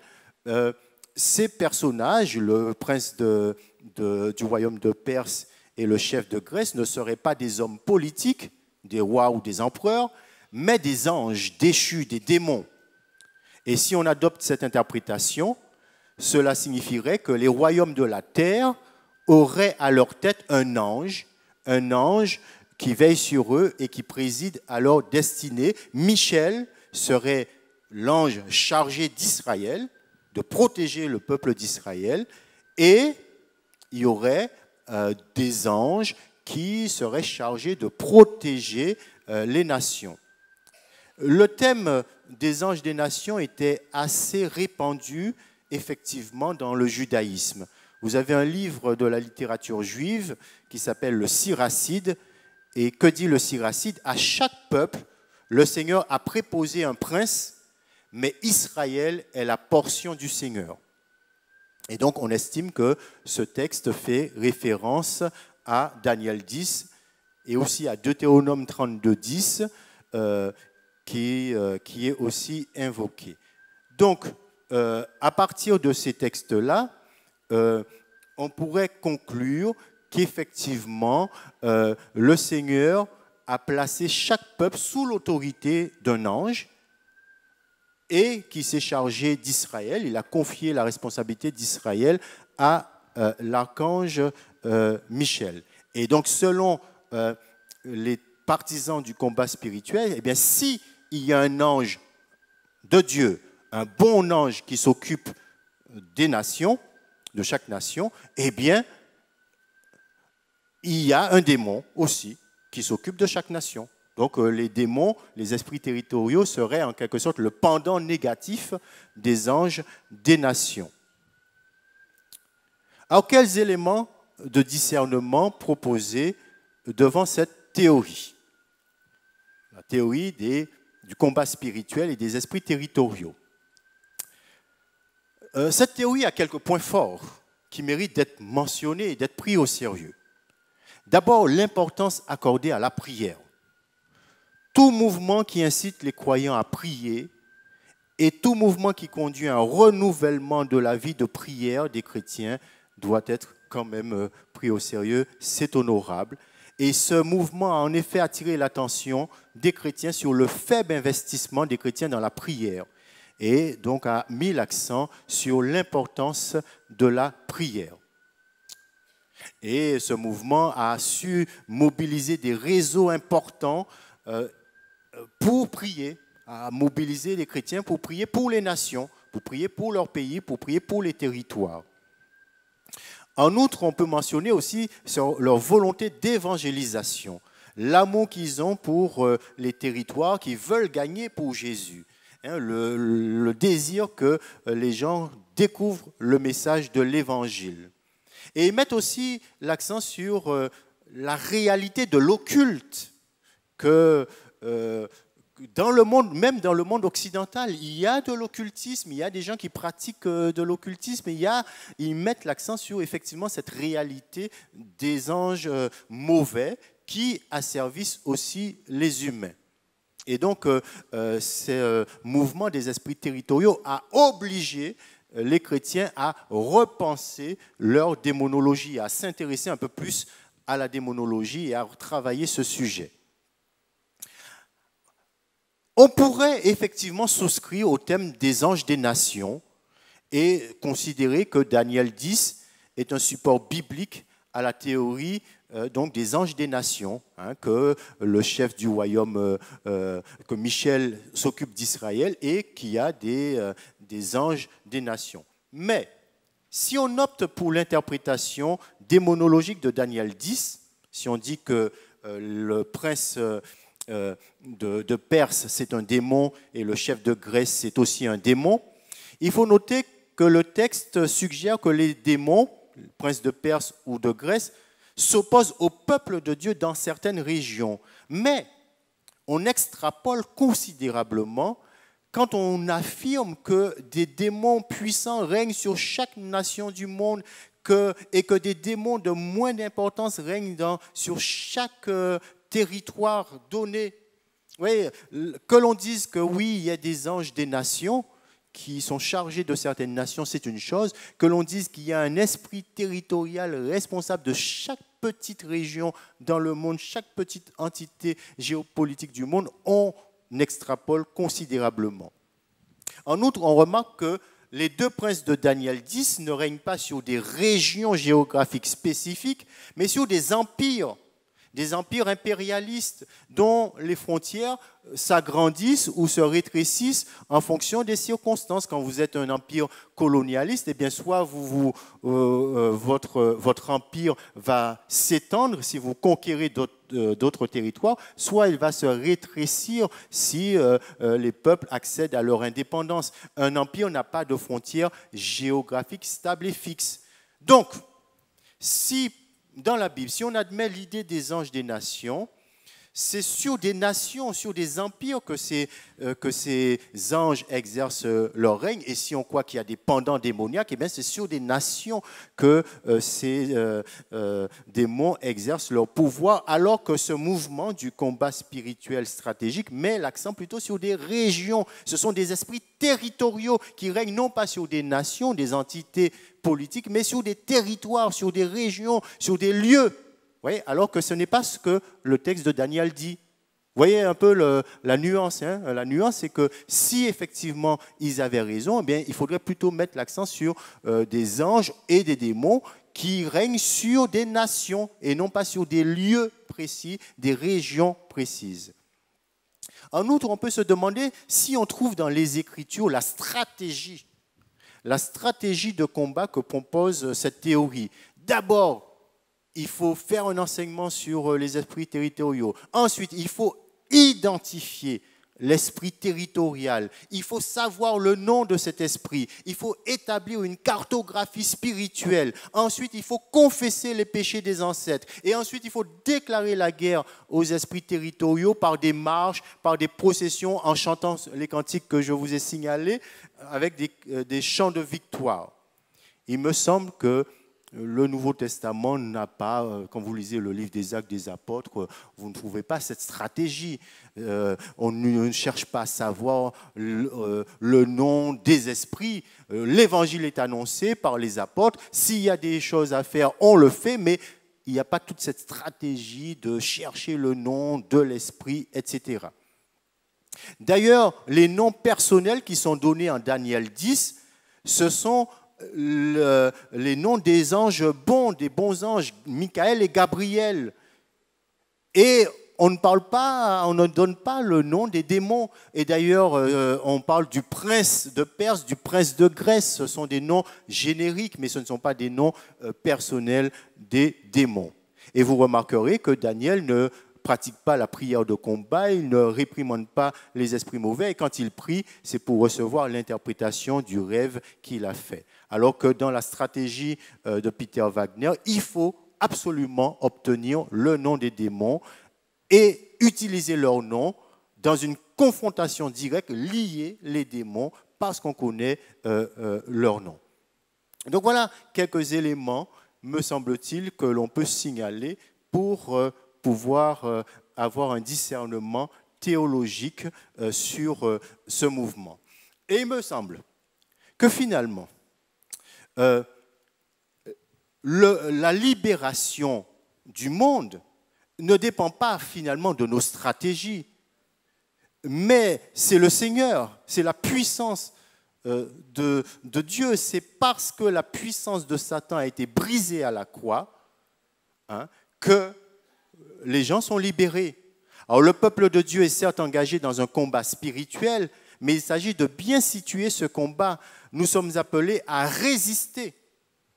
ces personnages, le prince du royaume de Perse et le chef de Grèce, ne seraient pas des hommes politiques, des rois ou des empereurs, mais des anges déchus, des démons. Et si on adopte cette interprétation, cela signifierait que les royaumes de la terre auraient à leur tête un ange qui veille sur eux et qui préside à leur destinée. Michel serait l'ange chargé d'Israël, de protéger le peuple d'Israël, et il y aurait des anges qui seraient chargés de protéger les nations. Le thème des anges des nations était assez répandu, effectivement, dans le judaïsme. Vous avez un livre de la littérature juive qui s'appelle le Siracide. Et que dit le Siracide? À chaque peuple, le Seigneur a préposé un prince, mais Israël est la portion du Seigneur. Et donc, on estime que ce texte fait référence à Daniel 10 et aussi à Deutéronome 32, 10, qui est aussi invoqué. Donc, à partir de ces textes-là, on pourrait conclure qu'effectivement, le Seigneur a placé chaque peuple sous l'autorité d'un ange et qui s'est chargé d'Israël. Il a confié la responsabilité d'Israël à l'archange Michel. Et donc, selon les partisans du combat spirituel, eh bien, si il y a un ange de Dieu, un bon ange qui s'occupe des nations, de chaque nation, eh bien, il y a un démon aussi qui s'occupe de chaque nation. Donc les démons, les esprits territoriaux seraient en quelque sorte le pendant négatif des anges des nations. Alors quels éléments de discernement proposer devant cette théorie? La théorie du combat spirituel et des esprits territoriaux. Cette théorie a quelques points forts qui méritent d'être mentionnés et d'être pris au sérieux. D'abord, l'importance accordée à la prière. Tout mouvement qui incite les croyants à prier et tout mouvement qui conduit à un renouvellement de la vie de prière des chrétiens doit être quand même pris au sérieux. C'est honorable. Et ce mouvement a en effet attiré l'attention des chrétiens sur le faible investissement des chrétiens dans la prière et donc a mis l'accent sur l'importance de la prière. Et ce mouvement a su mobiliser des réseaux importants pour prier, à mobiliser les chrétiens pour prier pour les nations, pour prier pour leur pays, pour prier pour les territoires. En outre, on peut mentionner aussi leur volonté d'évangélisation, l'amour qu'ils ont pour les territoires qu'ils veulent gagner pour Jésus, le désir que les gens découvrent le message de l'Évangile. Et ils mettent aussi l'accent sur la réalité de l'occulte, que dans le monde, même dans le monde occidental, il y a de l'occultisme, il y a des gens qui pratiquent de l'occultisme, et ils mettent l'accent sur effectivement cette réalité des anges mauvais qui asservissent aussi les humains. Et donc, ce mouvement des esprits territoriaux a obligé les chrétiens à repenser leur démonologie, à s'intéresser un peu plus à la démonologie et à travailler ce sujet. On pourrait effectivement souscrire au thème des anges des nations et considérer que Daniel 10 est un support biblique à la théorie donc des anges des nations, que le chef du royaume, que Michel s'occupe d'Israël et qu'il y a des anges des nations. Mais si on opte pour l'interprétation démonologique de Daniel 10, si on dit que le prince de Perse, c'est un démon, et le chef de Grèce, c'est aussi un démon, il faut noter que le texte suggère que les démons, le prince de Perse ou de Grèce, s'opposent au peuple de Dieu dans certaines régions. Mais on extrapole considérablement quand on affirme que des démons puissants règnent sur chaque nation du monde et que des démons de moins d'importance règnent sur chaque territoire donné. Oui, que l'on dise que oui, il y a des anges des nations qui sont chargés de certaines nations, c'est une chose. Que l'on dise qu'il y a un esprit territorial responsable de chaque petite région dans le monde, chaque petite entité géopolitique du monde, on extrapole considérablement. En outre, on remarque que les deux princes de Daniel 10 ne règnent pas sur des régions géographiques spécifiques, mais sur des empires impérialistes dont les frontières s'agrandissent ou se rétrécissent en fonction des circonstances. Quand vous êtes un empire colonialiste, eh bien soit votre empire va s'étendre si vous conquérez d'autres territoires, soit il va se rétrécir si les peuples accèdent à leur indépendance. Un empire n'a pas de frontières géographiques stables et fixes. Donc, dans la Bible, si on admet l'idée des anges des nations, C'est sur des nations, sur des empires que ces anges exercent leur règne. Et si on croit qu'il y a des pendants démoniaques, eh bien c'est sur des nations que ces démons exercent leur pouvoir, alors que ce mouvement du combat spirituel stratégique met l'accent plutôt sur des régions. Ce sont des esprits territoriaux qui règnent non pas sur des nations, des entités politiques, mais sur des territoires, sur des régions, sur des lieux. Oui, alors que ce n'est pas ce que le texte de Daniel dit. Vous voyez un peu la nuance. Hein? La nuance, c'est que si effectivement ils avaient raison, eh bien, il faudrait plutôt mettre l'accent sur des anges et des démons qui règnent sur des nations et non pas sur des lieux précis, des régions précises. En outre, on peut se demander si on trouve dans les Écritures la stratégie de combat que propose cette théorie. D'abord, il faut faire un enseignement sur les esprits territoriaux. Ensuite, il faut identifier l'esprit territorial. Il faut savoir le nom de cet esprit. Il faut établir une cartographie spirituelle. Ensuite, il faut confesser les péchés des ancêtres. Et ensuite, il faut déclarer la guerre aux esprits territoriaux par des marches, par des processions, en chantant les cantiques que je vous ai signalés, avec des chants de victoire. Il me semble que le Nouveau Testament n'a pas, quand vous lisez le livre des Actes des Apôtres, vous ne trouvez pas cette stratégie. On ne cherche pas à savoir le nom des esprits. L'évangile est annoncé par les apôtres. S'il y a des choses à faire, on le fait, mais il n'y a pas toute cette stratégie de chercher le nom de l'esprit, etc. D'ailleurs, les noms personnels qui sont donnés en Daniel 10, ce sont les noms des anges bons, des bons anges, Michael et Gabriel. Et on ne donne pas le nom des démons. Et d'ailleurs, on parle du prince de Perse, du prince de Grèce. Ce sont des noms génériques, mais ce ne sont pas des noms personnels des démons. Et vous remarquerez que Daniel ne pratique pas la prière de combat, il ne réprimande pas les esprits mauvais, et quand il prie, c'est pour recevoir l'interprétation du rêve qu'il a fait. Alors que dans la stratégie de Peter Wagner, il faut absolument obtenir le nom des démons et utiliser leur nom dans une confrontation directe, lier les démons parce qu'on connaît leur nom. Donc voilà quelques éléments, me semble-t-il, que l'on peut signaler pour pouvoir avoir un discernement théologique sur ce mouvement. Et il me semble que finalement, la libération du monde ne dépend pas finalement de nos stratégies, mais c'est le Seigneur, c'est la puissance de Dieu. C'est parce que la puissance de Satan a été brisée à la croix que les gens sont libérés. Alors le peuple de Dieu est certes engagé dans un combat spirituel, mais il s'agit de bien situer ce combat. Nous sommes appelés à résister.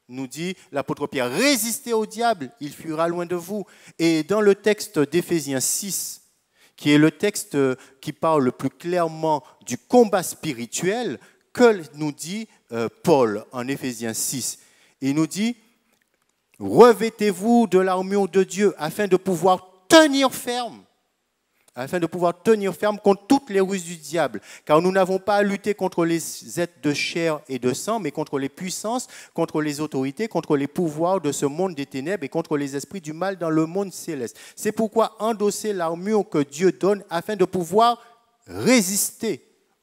Nous dit l'apôtre Pierre, résistez au diable, il fuira loin de vous. Et dans le texte d'Éphésiens 6, qui est le texte qui parle le plus clairement du combat spirituel, que nous dit Paul en Éphésiens 6? Il nous dit, revêtez-vous de l'armure de Dieu afin de pouvoir tenir ferme contre toutes les ruses du diable. Car nous n'avons pas à lutter contre les êtres de chair et de sang, mais contre les puissances, contre les autorités, contre les pouvoirs de ce monde des ténèbres et contre les esprits du mal dans le monde céleste. C'est pourquoi endossez l'armure que Dieu donne afin de pouvoir résister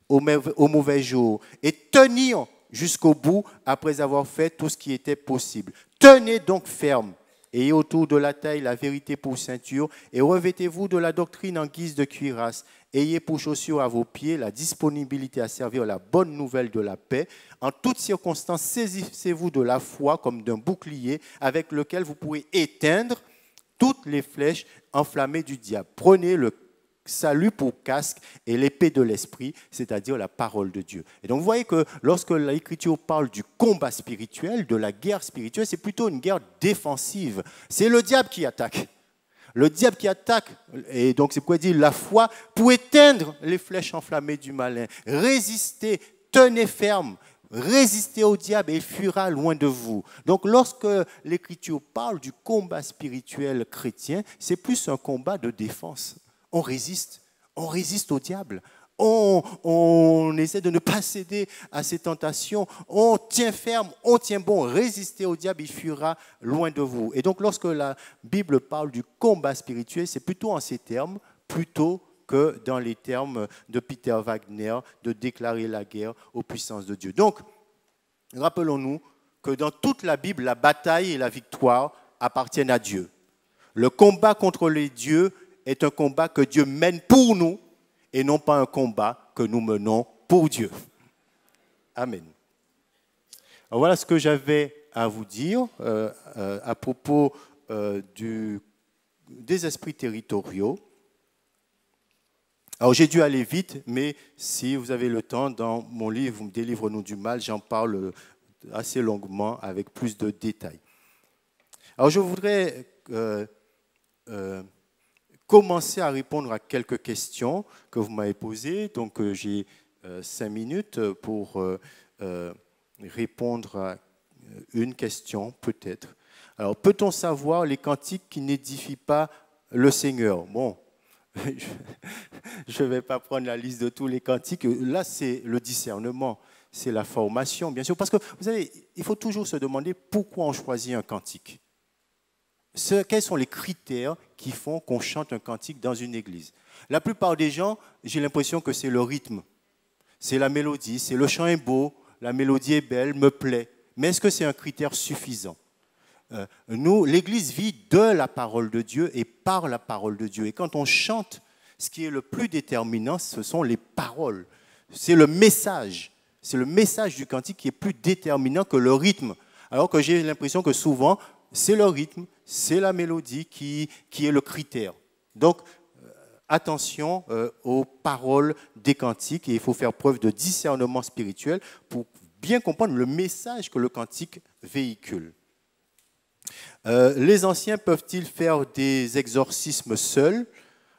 au mauvais jour et tenir jusqu'au bout après avoir fait tout ce qui était possible. Tenez donc ferme. Ayez autour de la taille la vérité pour ceinture et revêtez-vous de la doctrine en guise de cuirasse. Ayez pour chaussure à vos pieds la disponibilité à servir la bonne nouvelle de la paix. En toutes circonstances, saisissez-vous de la foi comme d'un bouclier avec lequel vous pourrez éteindre toutes les flèches enflammées du diable. Prenez le salut pour casque et l'épée de l'esprit, c'est-à-dire la parole de Dieu. Et donc vous voyez que lorsque l'Écriture parle du combat spirituel, de la guerre spirituelle, c'est plutôt une guerre défensive. C'est le diable qui attaque. Le diable qui attaque, et donc c'est pourquoi il dit la foi pour éteindre les flèches enflammées du malin. Résistez, tenez ferme, résistez au diable et il fuira loin de vous. Donc lorsque l'Écriture parle du combat spirituel chrétien, c'est plus un combat de défense. On résiste au diable. On essaie de ne pas céder à ces tentations. On tient ferme, on tient bon. Résistez au diable, il fuira loin de vous. Et donc lorsque la Bible parle du combat spirituel, c'est plutôt en ces termes, plutôt que dans les termes de Peter Wagner, de déclarer la guerre aux puissances de Dieu. Donc, rappelons-nous que dans toute la Bible, la bataille et la victoire appartiennent à Dieu. Le combat contre les dieux est un combat que Dieu mène pour nous et non pas un combat que nous menons pour Dieu. Amen. Alors voilà ce que j'avais à vous dire à propos des esprits territoriaux. Alors j'ai dû aller vite, mais si vous avez le temps, dans mon livre « Vous me délivre-nous du mal », j'en parle assez longuement avec plus de détails. Alors je voudrais commencer à répondre à quelques questions que vous m'avez posées. Donc j'ai 5 minutes pour répondre à une question peut-être. Alors peut-on savoir les cantiques qui n'édifient pas le Seigneur? Bon. Je ne vais pas prendre la liste de tous les cantiques. Là, c'est le discernement, c'est la formation, bien sûr. Parce que, vous savez, il faut toujours se demander pourquoi on choisit un cantique. Quels sont les critères qui font qu'on chante un cantique dans une église? La plupart des gens, j'ai l'impression que c'est le rythme, c'est la mélodie, c'est le chant est beau, la mélodie est belle, me plaît. Mais est-ce que c'est un critère suffisant? Nous, l'Église vit de la parole de Dieu et par la parole de Dieu. Et quand on chante, ce qui est le plus déterminant, ce sont les paroles. C'est le message. C'est le message du cantique qui est plus déterminant que le rythme. Alors que j'ai l'impression que souvent, c'est le rythme, c'est la mélodie qui est le critère. Donc, attention aux paroles des cantiques et il faut faire preuve de discernement spirituel pour bien comprendre le message que le cantique véhicule. Les anciens peuvent-ils faire des exorcismes seuls?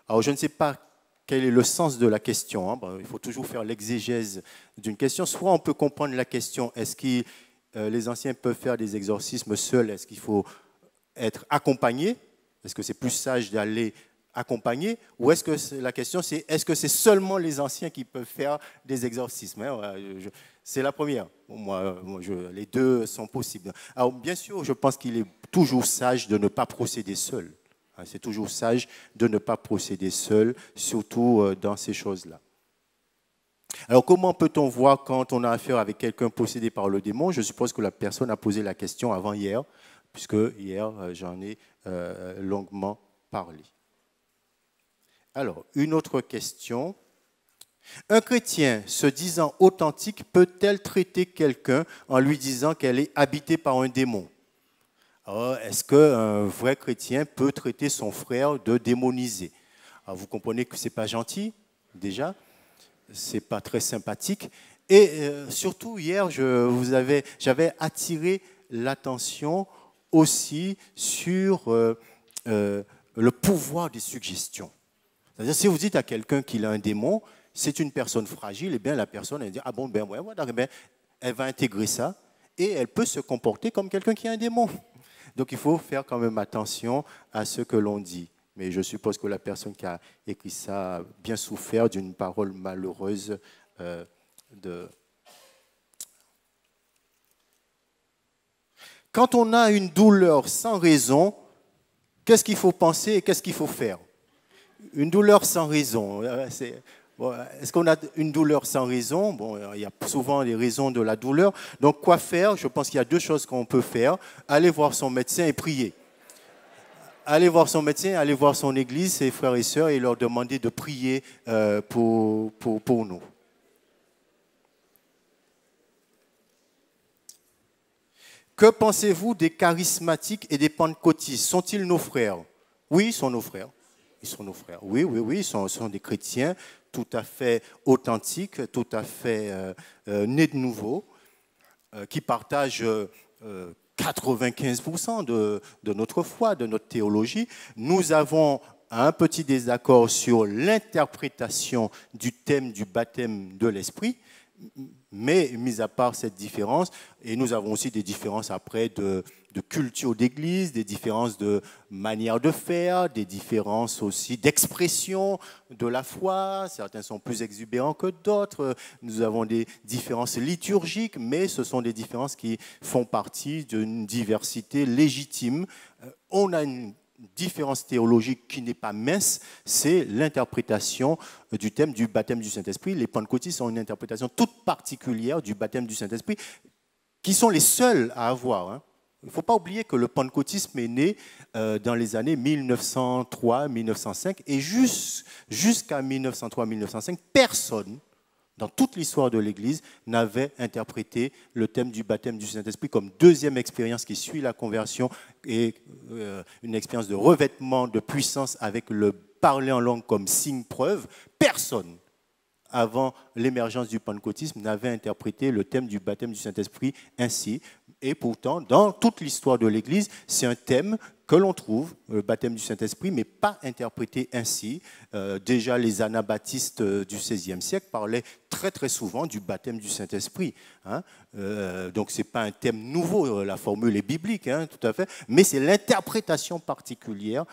Alors, je ne sais pas quel est le sens de la question. Hein. Il faut toujours faire l'exégèse d'une question. Soit on peut comprendre la question, est-ce que les anciens peuvent faire des exorcismes seuls? Est-ce qu'il faut être accompagné? Est-ce que c'est plus sage d'aller accompagner? Ou est-ce que la question c'est, est-ce que c'est seulement les anciens qui peuvent faire des exorcismes? C'est la première. Les deux sont possibles. Alors, bien sûr, je pense qu'il est toujours sage de ne pas procéder seul. C'est toujours sage de ne pas procéder seul, surtout dans ces choses-là. Alors, comment peut-on voir quand on a affaire avec quelqu'un possédé par le démon? Je suppose que la personne a posé la question avant hier, puisque hier, j'en ai longuement parlé. Alors, une autre question. Un chrétien se disant authentique peut-elle traiter quelqu'un en lui disant qu'elle est habitée par un démon? Alors, est-ce qu'un vrai chrétien peut traiter son frère de démonisé? Alors, vous comprenez que ce n'est pas gentil, déjà, ce n'est pas très sympathique. Et surtout, hier, j'avais attiré l'attention aussi sur le pouvoir des suggestions. C'est-à-dire, si vous dites à quelqu'un qu'il a un démon, c'est une personne fragile, et bien la personne elle dit ah bon ben ouais, elle va intégrer ça et elle peut se comporter comme quelqu'un qui a un démon. Donc il faut faire quand même attention à ce que l'on dit. Mais je suppose que la personne qui a écrit ça a bien souffert d'une parole malheureuse Quand on a une douleur sans raison, qu'est-ce qu'il faut penser et qu'est-ce qu'il faut faire? Une douleur sans raison, est-ce qu'on a une douleur sans raison? Bon, il y a souvent des raisons de la douleur. Donc, quoi faire? Je pense qu'il y a deux choses qu'on peut faire. Aller voir son médecin et prier. Aller voir son médecin, aller voir son église, ses frères et sœurs, et leur demander de prier pour nous. Que pensez-vous des charismatiques et des pentecôtistes? Sont-ils nos frères? Oui, ils sont nos frères. Ils sont nos frères. Oui, ils sont des chrétiens tout à fait authentiques, tout à fait nés de nouveau, qui partagent 95% de notre foi, de notre théologie. Nous avons un petit désaccord sur l'interprétation du thème du baptême de l'Esprit, Mais mis à part cette différence, et nous avons aussi des différences après de culture d'église, des différences de manière de faire, des différences aussi d'expression de la foi. Certains sont plus exubérants que d'autres. Nous avons des différences liturgiques, mais ce sont des différences qui font partie d'une diversité légitime. On a une différence théologique qui n'est pas mince, c'est l'interprétation du thème du baptême du Saint-Esprit. Les pentecôtistes ont une interprétation toute particulière du baptême du Saint-Esprit, qui sont les seuls à avoir. Il ne faut pas oublier que le pentecôtisme est né dans les années 1903-1905 et jusqu'à 1903-1905, personne dans toute l'histoire de l'Église n'avait interprété le thème du baptême du Saint-Esprit comme deuxième expérience qui suit la conversion et une expérience de revêtement de puissance avec le parler en langue comme signe preuve. Personne, avant l'émergence du pentecôtisme, n'avait interprété le thème du baptême du Saint-Esprit ainsi. Et pourtant, dans toute l'histoire de l'Église, c'est un thème que l'on trouve, le baptême du Saint-Esprit, mais pas interprété ainsi. Déjà, les anabaptistes du XVIe siècle parlaient très très souvent du baptême du Saint-Esprit. Donc, ce n'est pas un thème nouveau, la formule est biblique, tout à fait, mais c'est l'interprétation particulière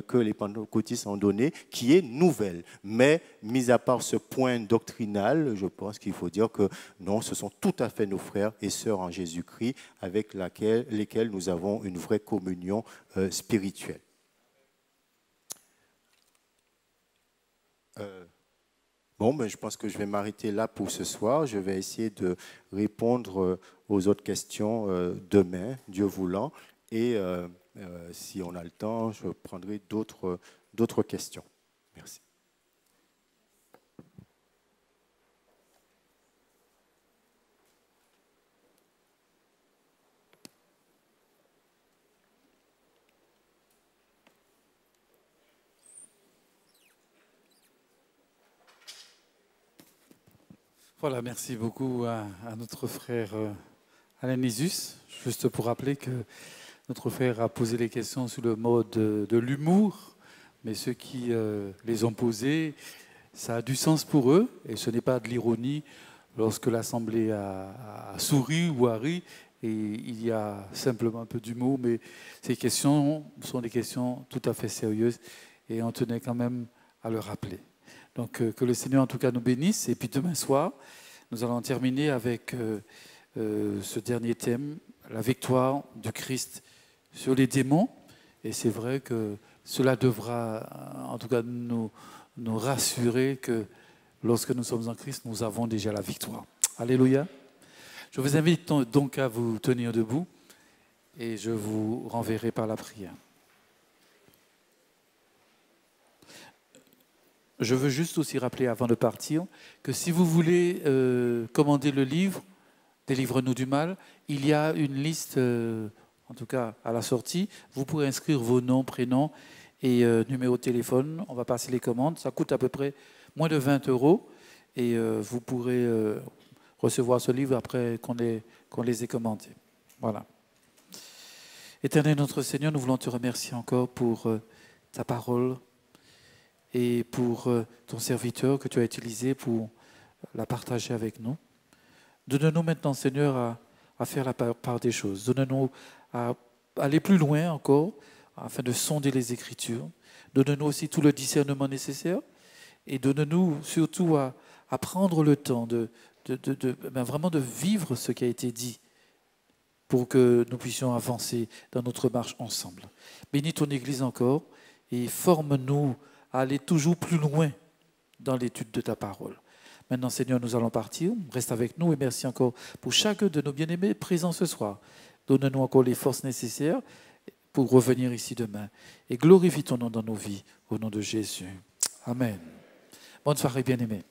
que les pentecôtistes ont donnée qui est nouvelle. Mais, mis à part ce point doctrinal, je pense qu'il faut dire que non, ce sont tout à fait nos frères et sœurs en Jésus-Christ avec lesquels nous avons une vraie communion spirituelle. Je pense que je vais m'arrêter là pour ce soir. Je vais essayer de répondre aux autres questions demain, Dieu voulant. Et si on a le temps, je prendrai d'autres questions. Merci. Voilà, merci beaucoup à notre frère Alain Nisus. Juste pour rappeler que notre frère a posé les questions sous le mode de l'humour, mais ceux qui les ont posées, ça a du sens pour eux, et ce n'est pas de l'ironie lorsque l'Assemblée a souri ou a ri, et il y a simplement un peu d'humour, mais ces questions sont des questions tout à fait sérieuses, et on tenait quand même à le rappeler. Donc, que le Seigneur, en tout cas, nous bénisse. Et puis, demain soir, nous allons terminer avec ce dernier thème, la victoire du Christ sur les démons. Et c'est vrai que cela devra, en tout cas, nous rassurer que lorsque nous sommes en Christ, nous avons déjà la victoire. Alléluia. Je vous invite donc à vous tenir debout et je vous renverrai par la prière. Je veux juste aussi rappeler avant de partir que si vous voulez commander le livre « Délivre-nous du mal », il y a une liste, en tout cas à la sortie. Vous pourrez inscrire vos noms, prénoms et numéro de téléphone. On va passer les commandes. Ça coûte à peu près moins de 20 € et vous pourrez recevoir ce livre après qu'on les ait commandés. Voilà. Éternel notre Seigneur, nous voulons te remercier encore pour ta parole et pour ton serviteur que tu as utilisé pour la partager avec nous. Donne-nous maintenant, Seigneur, à faire la part des choses. Donne-nous à aller plus loin encore, afin de sonder les Écritures. Donne-nous aussi tout le discernement nécessaire et donne-nous surtout à prendre le temps vraiment de vivre ce qui a été dit pour que nous puissions avancer dans notre marche ensemble. Bénis ton Église encore et forme-nous à aller toujours plus loin dans l'étude de ta parole. Maintenant, Seigneur, nous allons partir. Reste avec nous et merci encore pour chacun de nos bien-aimés présents ce soir. Donne-nous encore les forces nécessaires pour revenir ici demain. Et glorifie ton nom dans nos vies, au nom de Jésus. Amen. Bonne soirée, bien-aimés.